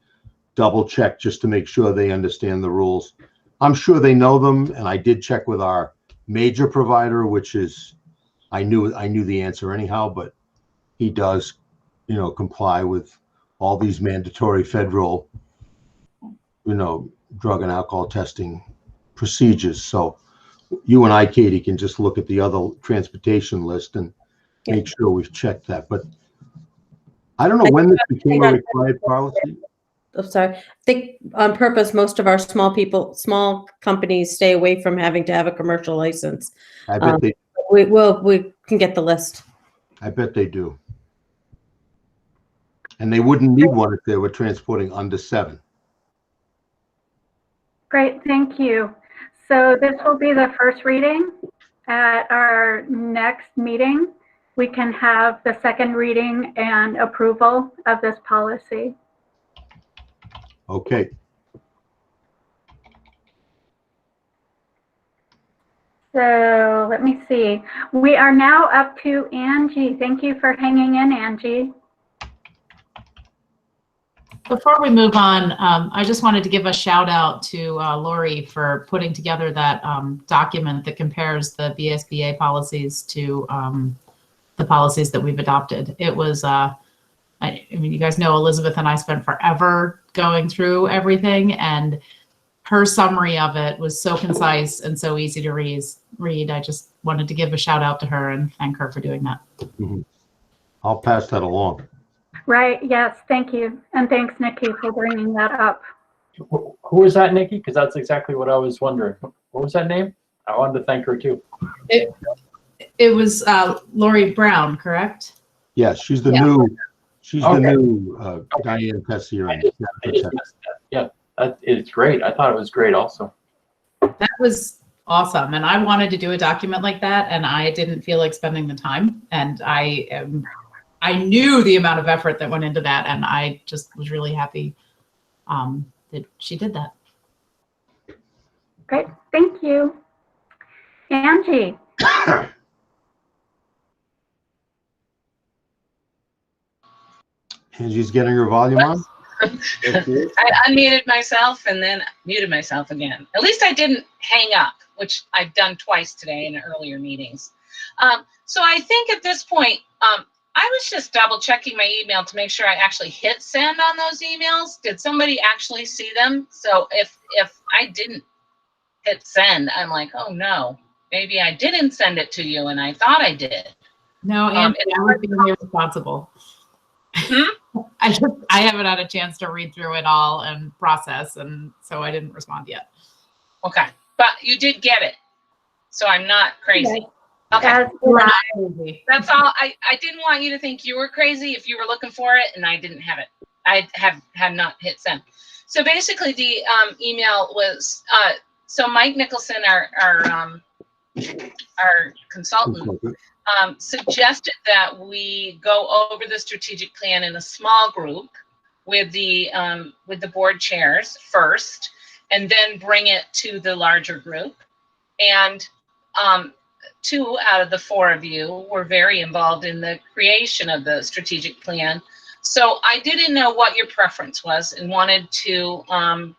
S1: double check just to make sure they understand the rules. I'm sure they know them, and I did check with our major provider, which is I knew the answer anyhow, but he does, comply with all these mandatory federal, drug and alcohol testing procedures. So you and I, Katie, can just look at the other transportation list and make sure we've checked that. But I don't know when this became a required policy.
S16: I'm sorry. I think on purpose, most of our small companies stay away from having to have a commercial license.
S1: I bet they.
S16: We can get the list.
S1: I bet they do. And they wouldn't need one if they were transporting under 7.
S2: Great, thank you. So this will be the first reading. At our next meeting, we can have the second reading and approval of this policy.
S1: Okay.
S2: So let me see. We are now up to Angie. Thank you for hanging in, Angie.
S8: Before we move on, I just wanted to give a shout out to Lori for putting together that document that compares the BSBA policies to the policies that we've adopted. It was, I mean, you guys know Elizabeth and I spent forever going through everything, and her summary of it was so concise and so easy to read. I just wanted to give a shout out to her and thank her for doing that.
S1: Mm-hmm. I'll pass that along.
S2: Right, yes, thank you. And thanks, Nikki, for bringing that up.
S5: Who is that, Nikki? Because that's exactly what I was wondering. What was that name? I wanted to thank her too.
S8: It was Lori Brown, correct?
S1: Yes, she's the new Diane Tessier.
S5: Yeah, it's great. I thought it was great also.
S8: That was awesome. And I wanted to do a document like that, and I didn't feel like spending the time. And I knew the amount of effort that went into that, and I just was really happy that she did that.
S2: Great, thank you. Angie.
S1: Angie's getting her volume on.
S6: I unmuted myself and then muted myself again. At least I didn't hang up, which I've done twice today in earlier meetings. So I think at this point, I was just double checking my email to make sure I actually hit send on those emails. Did somebody actually see them? So if I didn't hit send, I'm like, oh no, maybe I didn't send it to you and I thought I did.
S8: No, Angie, I was being irresponsible. I haven't had a chance to read through it all and process, and so I didn't respond yet.
S6: Okay, but you did get it, so I'm not crazy. Okay, that's all. I didn't want you to think you were crazy if you were looking for it and I didn't have it. I had not hit send. So basically, the email was so Mike Nicholson, our consultant, suggested that we go over the strategic plan in a small group with the board chairs first, and then bring it to the larger group. And 2 out of the 4 of you were very involved in the creation of the strategic plan. So I didn't know what your preference was and wanted to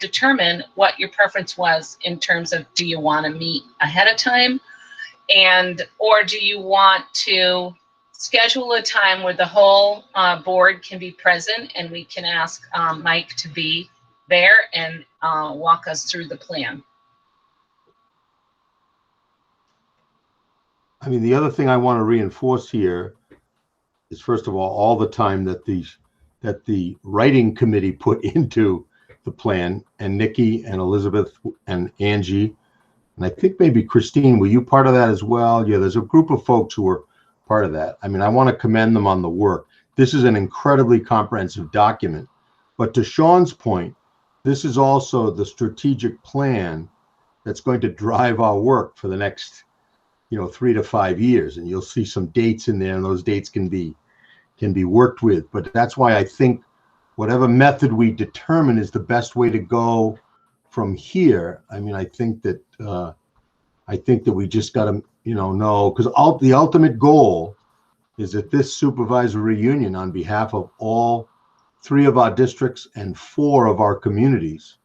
S6: determine what your preference was in terms of, do you want to meet ahead of time, or do you want to schedule a time where the whole board can be present and we can ask Mike to be there and walk us through the plan?
S1: I mean, the other thing I want to reinforce here is, first of all the time that the writing committee put into the plan, and Nikki and Elizabeth and Angie, and I think maybe Christine, were you part of that as well? Yeah, there's a group of folks who were part of that. I mean, I want to commend them on the work. This is an incredibly comprehensive document, but to Sean's point, this is also the strategic plan that's going to drive our work for the next 3 to 5 years, and you'll see some dates in there, and those dates can be worked with. But that's why I think whatever method we determine is the best way to go from here. I mean, I think that we just got to know, because the ultimate goal is that this supervisory union, on behalf of all 3 of our districts and 4 of our communities,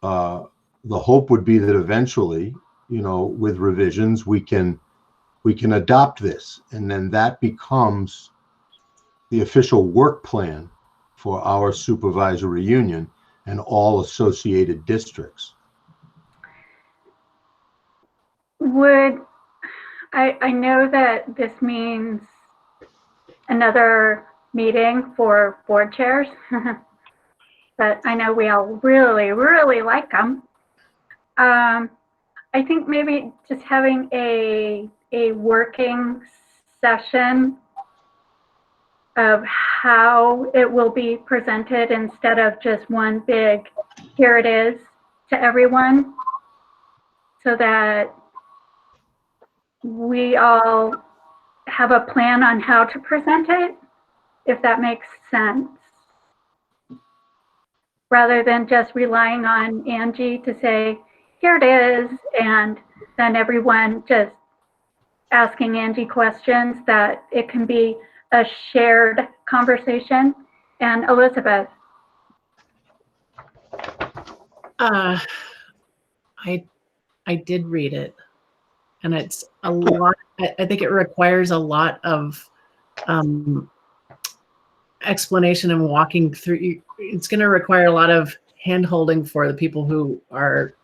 S1: the hope would be that eventually, with revisions, we can adopt this, and then that becomes the official work plan for our supervisory union and all associated districts.
S2: I know that this means another meeting for board chairs, but I know we all really, really like them. I think maybe just having a working session of how it will be presented instead of just one big, here it is, to everyone, so that we all have a plan on how to present it, if that makes sense. Rather than just relying on Angie to say, here it is, and then everyone just asking Angie questions, that it can be a shared conversation. And Elizabeth?
S7: I did read it, and it's a lot. I think it requires a lot of explanation and walking through. It's going to require a lot of hand-holding for the people who are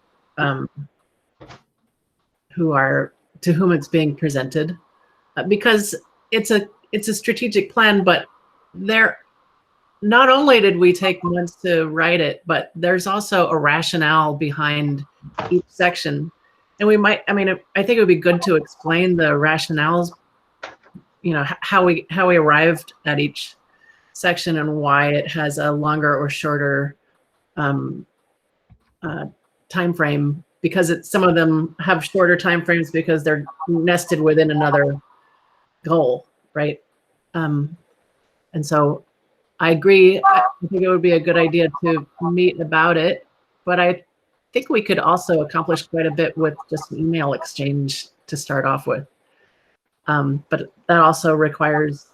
S7: to whom it's being presented, because it's a strategic plan, but not only did we take months to write it, but there's also a rationale behind each section. And I think it would be good to explain the rationales, how we arrived at each section and why it has a longer or shorter time frame, because some of them have shorter time frames because they're nested within another goal, right? And so I agree. I think it would be a good idea to meet about it, but I think we could also accomplish quite a bit with just an email exchange to start off with. But that also requires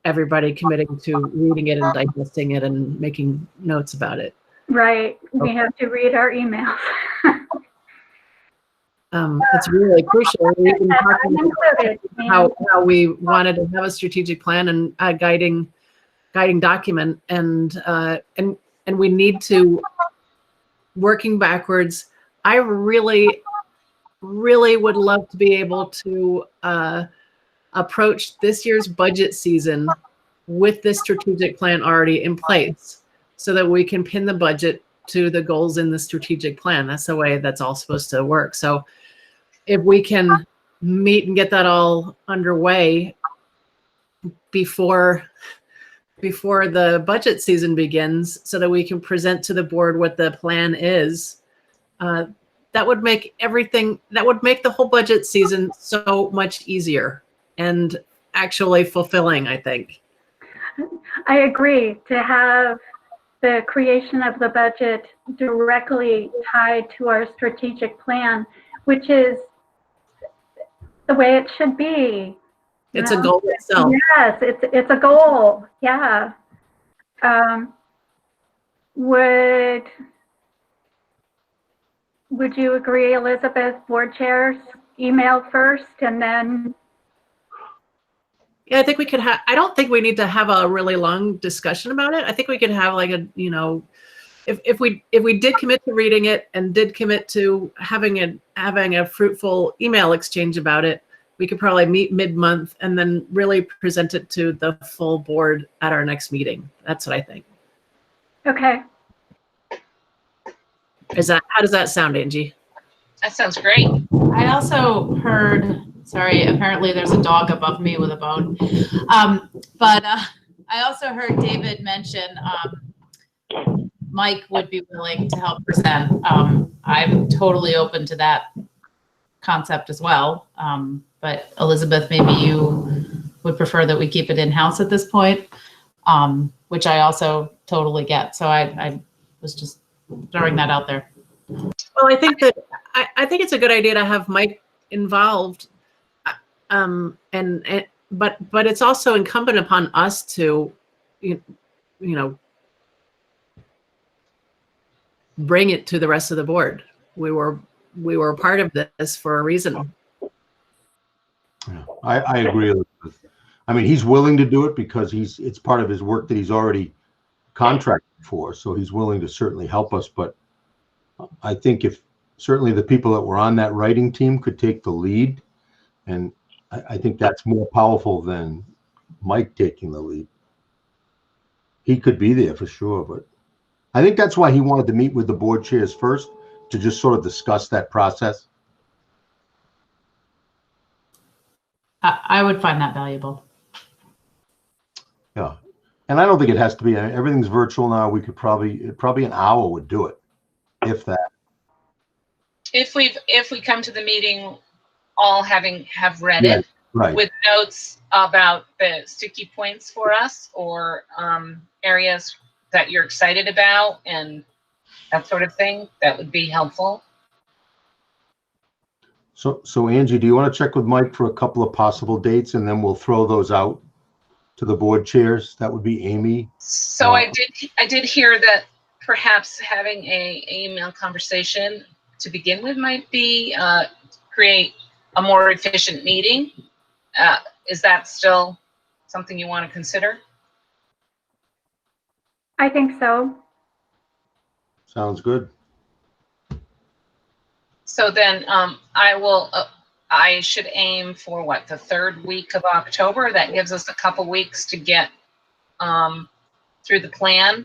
S7: everybody committing to reading it and digesting it and making notes about it.
S2: Right. We have to read our emails.
S7: It's really crucial. We've been talking about how we wanted to have a strategic plan and a guiding document, and we need to, working backwards. I really would love to be able to approach this year's budget season with this strategic plan already in place, so that we can pin the budget to the goals in the strategic plan. That's the way that's all supposed to work. So if we can meet and get that all underway before the budget season begins, so that we can present to the board what the plan is, that would make the whole budget season so much easier and actually fulfilling, I think.
S2: I agree. To have the creation of the budget directly tied to our strategic plan, which is the way it should be.
S7: It's a goal itself.
S2: Yes, it's a goal. Yeah. Would you agree, Elizabeth, board chairs email first and then?
S7: Yeah, I think we could have, I don't think we need to have a really long discussion about it. I think we could have like a, you know, if we did commit to reading it and did commit to having a fruitful email exchange about it, we could probably meet mid-month and then really present it to the full board at our next meeting. That's what I think.
S2: Okay.
S7: How does that sound, Angie?
S6: That sounds great.
S8: I also heard, sorry, apparently there's a dog above me with a bone. But I also heard David mention Mike would be willing to help present. I'm totally open to that concept as well. But Elizabeth, maybe you would prefer that we keep it in-house at this point, which I also totally get. So I was just throwing that out there.
S7: Well, I think that I think it's a good idea to have Mike involved, but it's also incumbent upon us to, you know, bring it to the rest of the board. We were part of this for a reason.
S1: Yeah, I agree. I mean, he's willing to do it because it's part of his work that he's already contracted for, so he's willing to certainly help us. But I think if certainly the people that were on that writing team could take the lead, and I think that's more powerful than Mike taking the lead. He could be there for sure, but I think that's why he wanted to meet with the board chairs first to just sort of discuss that process.
S8: I would find that valuable.
S1: Yeah, and I don't think it has to be. Everything's virtual now. We could probably an hour would do it, if that.
S6: If we come to the meeting all have read
S1: Yeah,
S6: it,
S1: right.
S6: with notes about the sticky points for us, or areas that you're excited about and that sort of thing, that would be helpful.
S1: So Angie, do you want to check with Mike for a couple of possible dates, and then we'll throw those out to the board chairs? That would be Amy.
S6: So I did hear that perhaps having a email conversation to begin with might be create a more efficient meeting. Is that still something you want to consider?
S2: I think so.
S1: Sounds good.
S6: So then I should aim for what, the third week of October? That gives us a couple weeks to get through the plan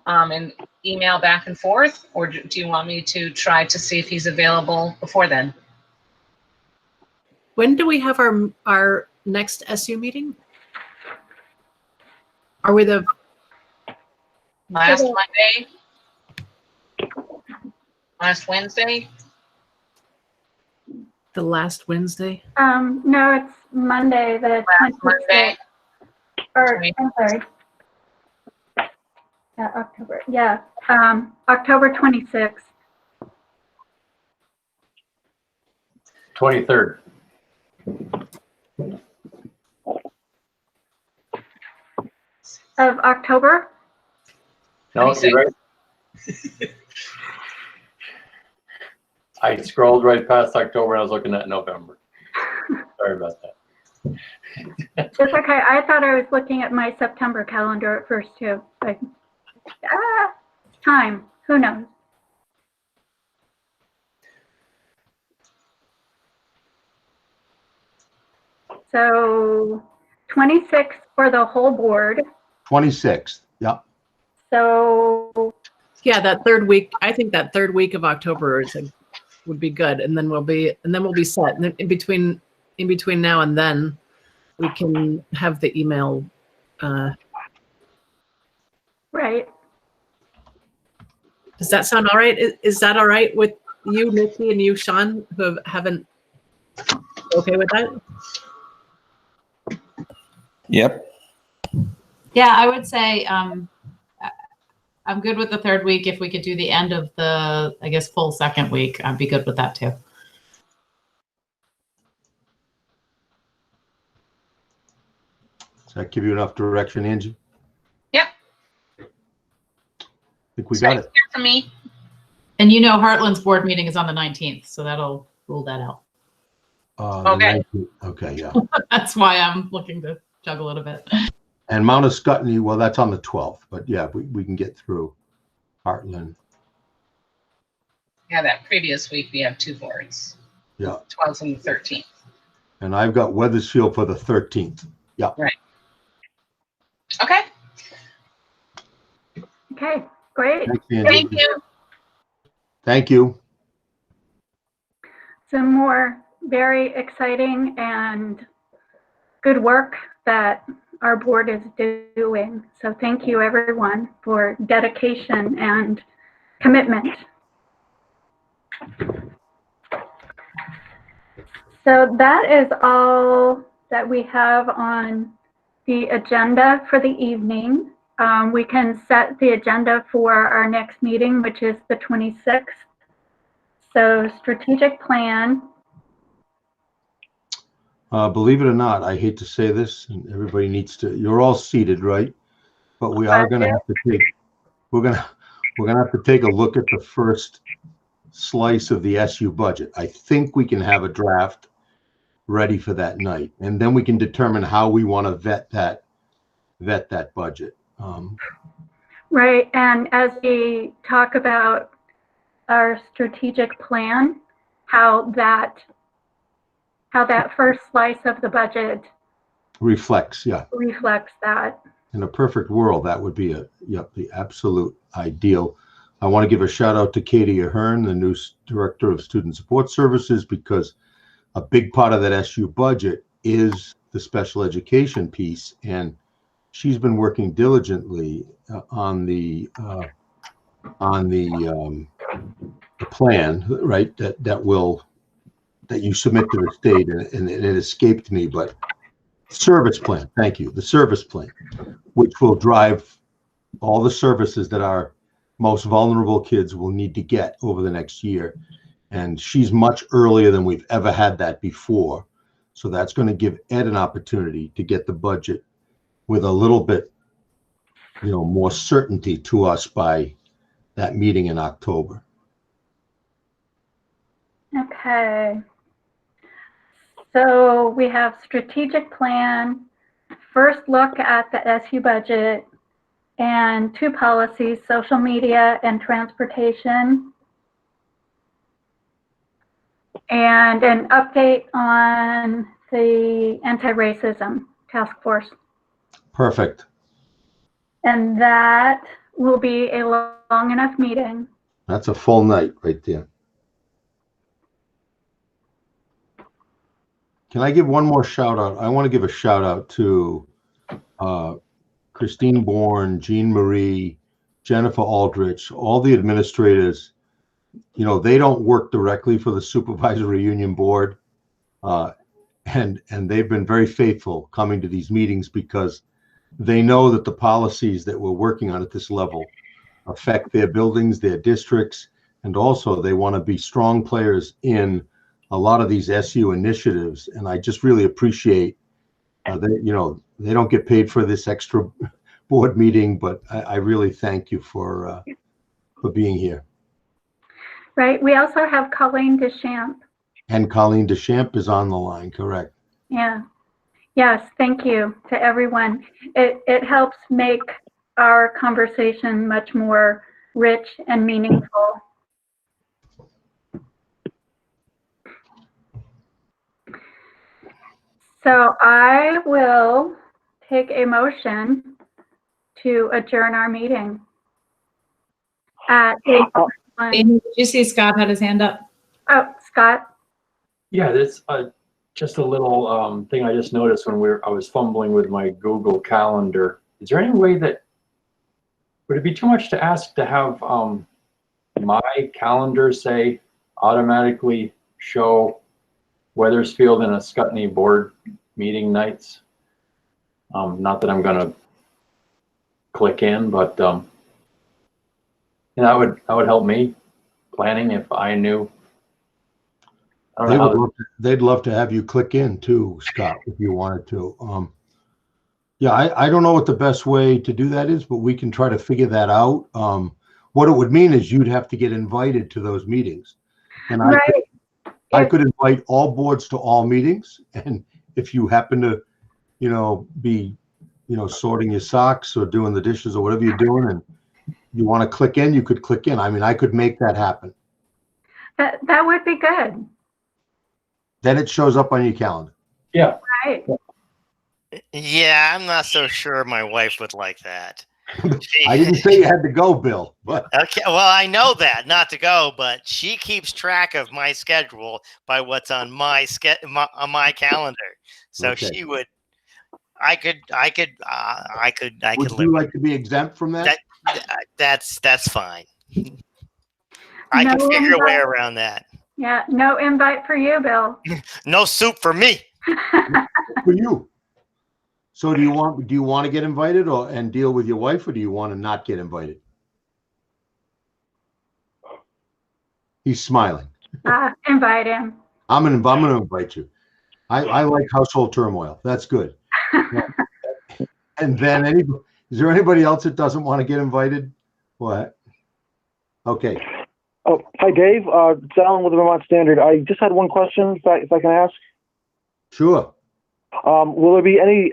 S6: and email back and forth, or do you want me to try to see if he's available before then?
S7: When do we have our next SU meeting? Are we the
S6: Last Monday? Last Wednesday?
S7: the last Wednesday?
S2: No, it's Monday, the
S6: Last
S2: 26th.
S6: Monday?
S2: Or, I'm sorry. Yeah, October. Yeah, October 26th.
S5: 23rd.
S2: Of October?
S5: No, you're right. I scrolled right past October and I was looking at November. Sorry about that.
S2: It's okay. I thought I was looking at my September calendar at first too. Like, time. Who knows? So 26th for the whole board.
S1: 26th. Yeah.
S2: So
S7: Yeah, that third week. I think that third week of October would be good, and then we'll be set. And then in between now and then, we can have the email.
S2: right.
S7: Does that sound all right? Is that all right with you, Nikki, and you, Sean, who haven't? Okay with that?
S14: Yep.
S8: Yeah, I would say I'm good with the third week. If we could do the end of the, I guess, full second week, I'd be good with that too.
S1: Does that give you enough direction, Angie?
S6: Yep.
S1: I think we got it.
S6: For me.
S8: And you know, Heartland's board meeting is on the 19th, so that'll rule that out.
S6: Okay.
S1: Okay, yeah.
S8: That's why I'm looking to juggle it a bit.
S1: And Mount Escutney, well, that's on the 12th, but yeah, we can get through Heartland.
S6: Yeah, that previous week we have 2 boards,
S1: Yeah.
S6: 12th and 13th.
S1: And I've got Weathersfield for the 13th. Yeah.
S6: Right. Okay.
S2: Okay, great.
S1: Thanks, Angie.
S6: Thank you.
S1: Thank you.
S2: Some more very exciting and good work that our board is doing. So thank you everyone for dedication and commitment. So that is all that we have on the agenda for the evening. We can set the agenda for our next meeting, which is the 26th. So strategic plan.
S1: Believe it or not, I hate to say this, and everybody needs to, you're all seated, right? But we are gonna have to take, we're gonna have to take a look at the first slice of the SU budget. I think we can have a draft ready for that night, and then we can determine how we want to vet that budget.
S2: Right, and as we talk about our strategic plan, how that first slice of the budget
S1: Reflects, yeah.
S2: reflects that.
S1: In a perfect world, that would be the absolute ideal. I want to give a shout out to Katie Ahern, the new Director of Student Support Services, because a big part of that SU budget is the special education piece, and she's been working diligently on the plan, right? That you submit to the state, and it escaped me, but service plan. Thank you, the service plan, which will drive all the services that our most vulnerable kids will need to get over the next year. And she's much earlier than we've ever had that before. So that's going to give Ed an opportunity to get the budget with a little bit, more certainty to us by that meeting in October.
S2: Okay. So we have strategic plan, first look at the SU budget, and 2 policies, social media and transportation, and an update on the anti-racism task force.
S1: Perfect.
S2: And that will be a long enough meeting.
S1: That's a full night right there. Can I give one more shout out? I want to give a shout out to Christine Bourne, Jean Marie, Jennifer Aldrich, all the administrators. They don't work directly for the supervisory union board, and they've been very faithful coming to these meetings because they know that the policies that we're working on at this level affect their buildings, their districts, and also they want to be strong players in a lot of these SU initiatives. And I just really appreciate they don't get paid for this extra board meeting, but I really thank you for being here.
S2: Right. We also have Colleen Deschamps.
S1: And Colleen Deschamps is on the line, correct?
S2: Yeah. Yes. Thank you to everyone. It helps make our conversation much more rich and meaningful. So I will take a motion to adjourn our meeting at 8:01.
S8: Amy, did you see Scott had his hand up?
S2: Oh, Scott.
S5: Yeah, that's just a little thing I just noticed when I was fumbling with my Google Calendar. Is there any way would it be too much to ask to have my calendar say automatically show Weathersfield and Ascutney board meeting nights? Not that I'm gonna click in, but that would help me planning if I knew. I don't know
S1: They'd love to have you click in too, Scott, if you wanted to. Yeah, I don't know what the best way to do that is, but we can try to figure that out. What it would mean is you'd have to get invited to those meetings. And I could invite all boards to all meetings. And if you happen to, be, sorting your socks or doing the dishes or whatever you're doing, and you want to click in, you could click in. I mean, I could make that happen.
S2: That would be good.
S1: Then it shows up on your calendar.
S5: Yeah.
S2: Right.
S12: Yeah, I'm not so sure my wife would like that.
S1: I didn't say you had to go, Bill, but
S12: okay. Well, I know that not to go, but she keeps track of my schedule by what's on my on my calendar. So
S1: okay.
S12: she would. I could.
S1: Would you like to be exempt from that?
S12: That's fine. I can figure a way around that.
S2: Yeah, no invite for you, Bill.
S12: No soup for me.
S1: For you. So do you want to get invited and deal with your wife, or do you want to not get invited? He's smiling.
S2: Invite him.
S1: I'm gonna invite you. I like household turmoil. That's good. And then is there anybody else that doesn't want to get invited? What? Okay.
S17: Oh, hi, Dave. It's Alan with the Vermont Standard. I just had one question, if I can ask.
S1: Sure.
S17: Will there be any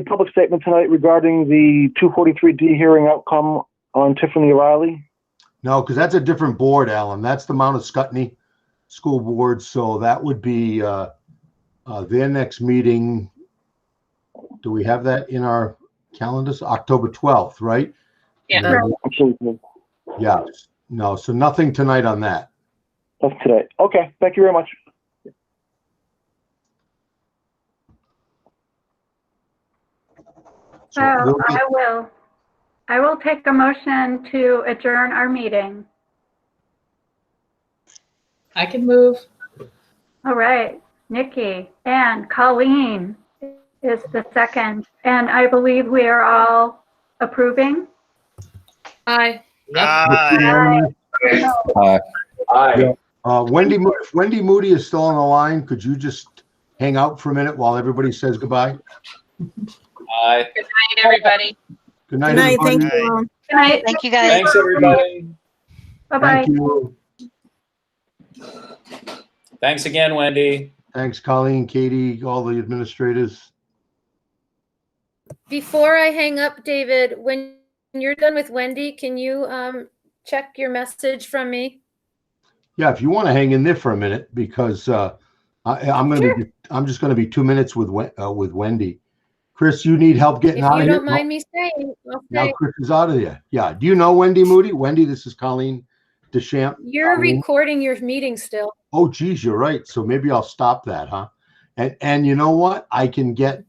S17: public statement tonight regarding the 243D hearing outcome on Tiffany Riley?
S1: No, because that's a different board, Alan. That's the Mount Scottney School Board. So that would be their next meeting. Do we have that in our calendars? October 12th, right?
S6: Yeah.
S17: Absolutely.
S1: Yeah. No, so nothing tonight on that.
S17: That's today. Okay. Thank you very much.
S2: So I will take a motion to adjourn our meeting.
S8: I can move.
S2: All right, Nikki and Colleen is the second, and I believe we are all approving.
S3: Aye.
S12: Aye.
S5: Aye.
S1: If Wendy Moody is still on the line, could you just hang out for a minute while everybody says goodbye?
S9: Aye.
S6: Good night, everybody.
S1: Good night,
S10: Good night.
S1: everybody.
S10: Thank you.
S2: Good night.
S13: Thank you, guys.
S9: Thanks, everybody.
S2: Bye-bye.
S1: Thank you.
S9: Thanks again, Wendy.
S1: Thanks, Colleen, Katie, all the administrators.
S16: Before I hang up, David, when you're done with Wendy, can you check your message from me?
S1: Yeah, if you want to hang in there for a minute, because I'm just going to be 2 minutes with Wendy. Chris, you need help getting out of
S16: If
S1: here?
S16: you don't mind me saying, I'll
S1: Now
S16: say.
S1: Chris is out of there. Yeah. Do you know Wendy Moody? Wendy, this is Colleen Deschamps.
S16: You're
S1: Colleen.
S16: recording your meeting still.
S1: Oh, geez, you're right. So maybe I'll stop that, huh? And you know what? I can get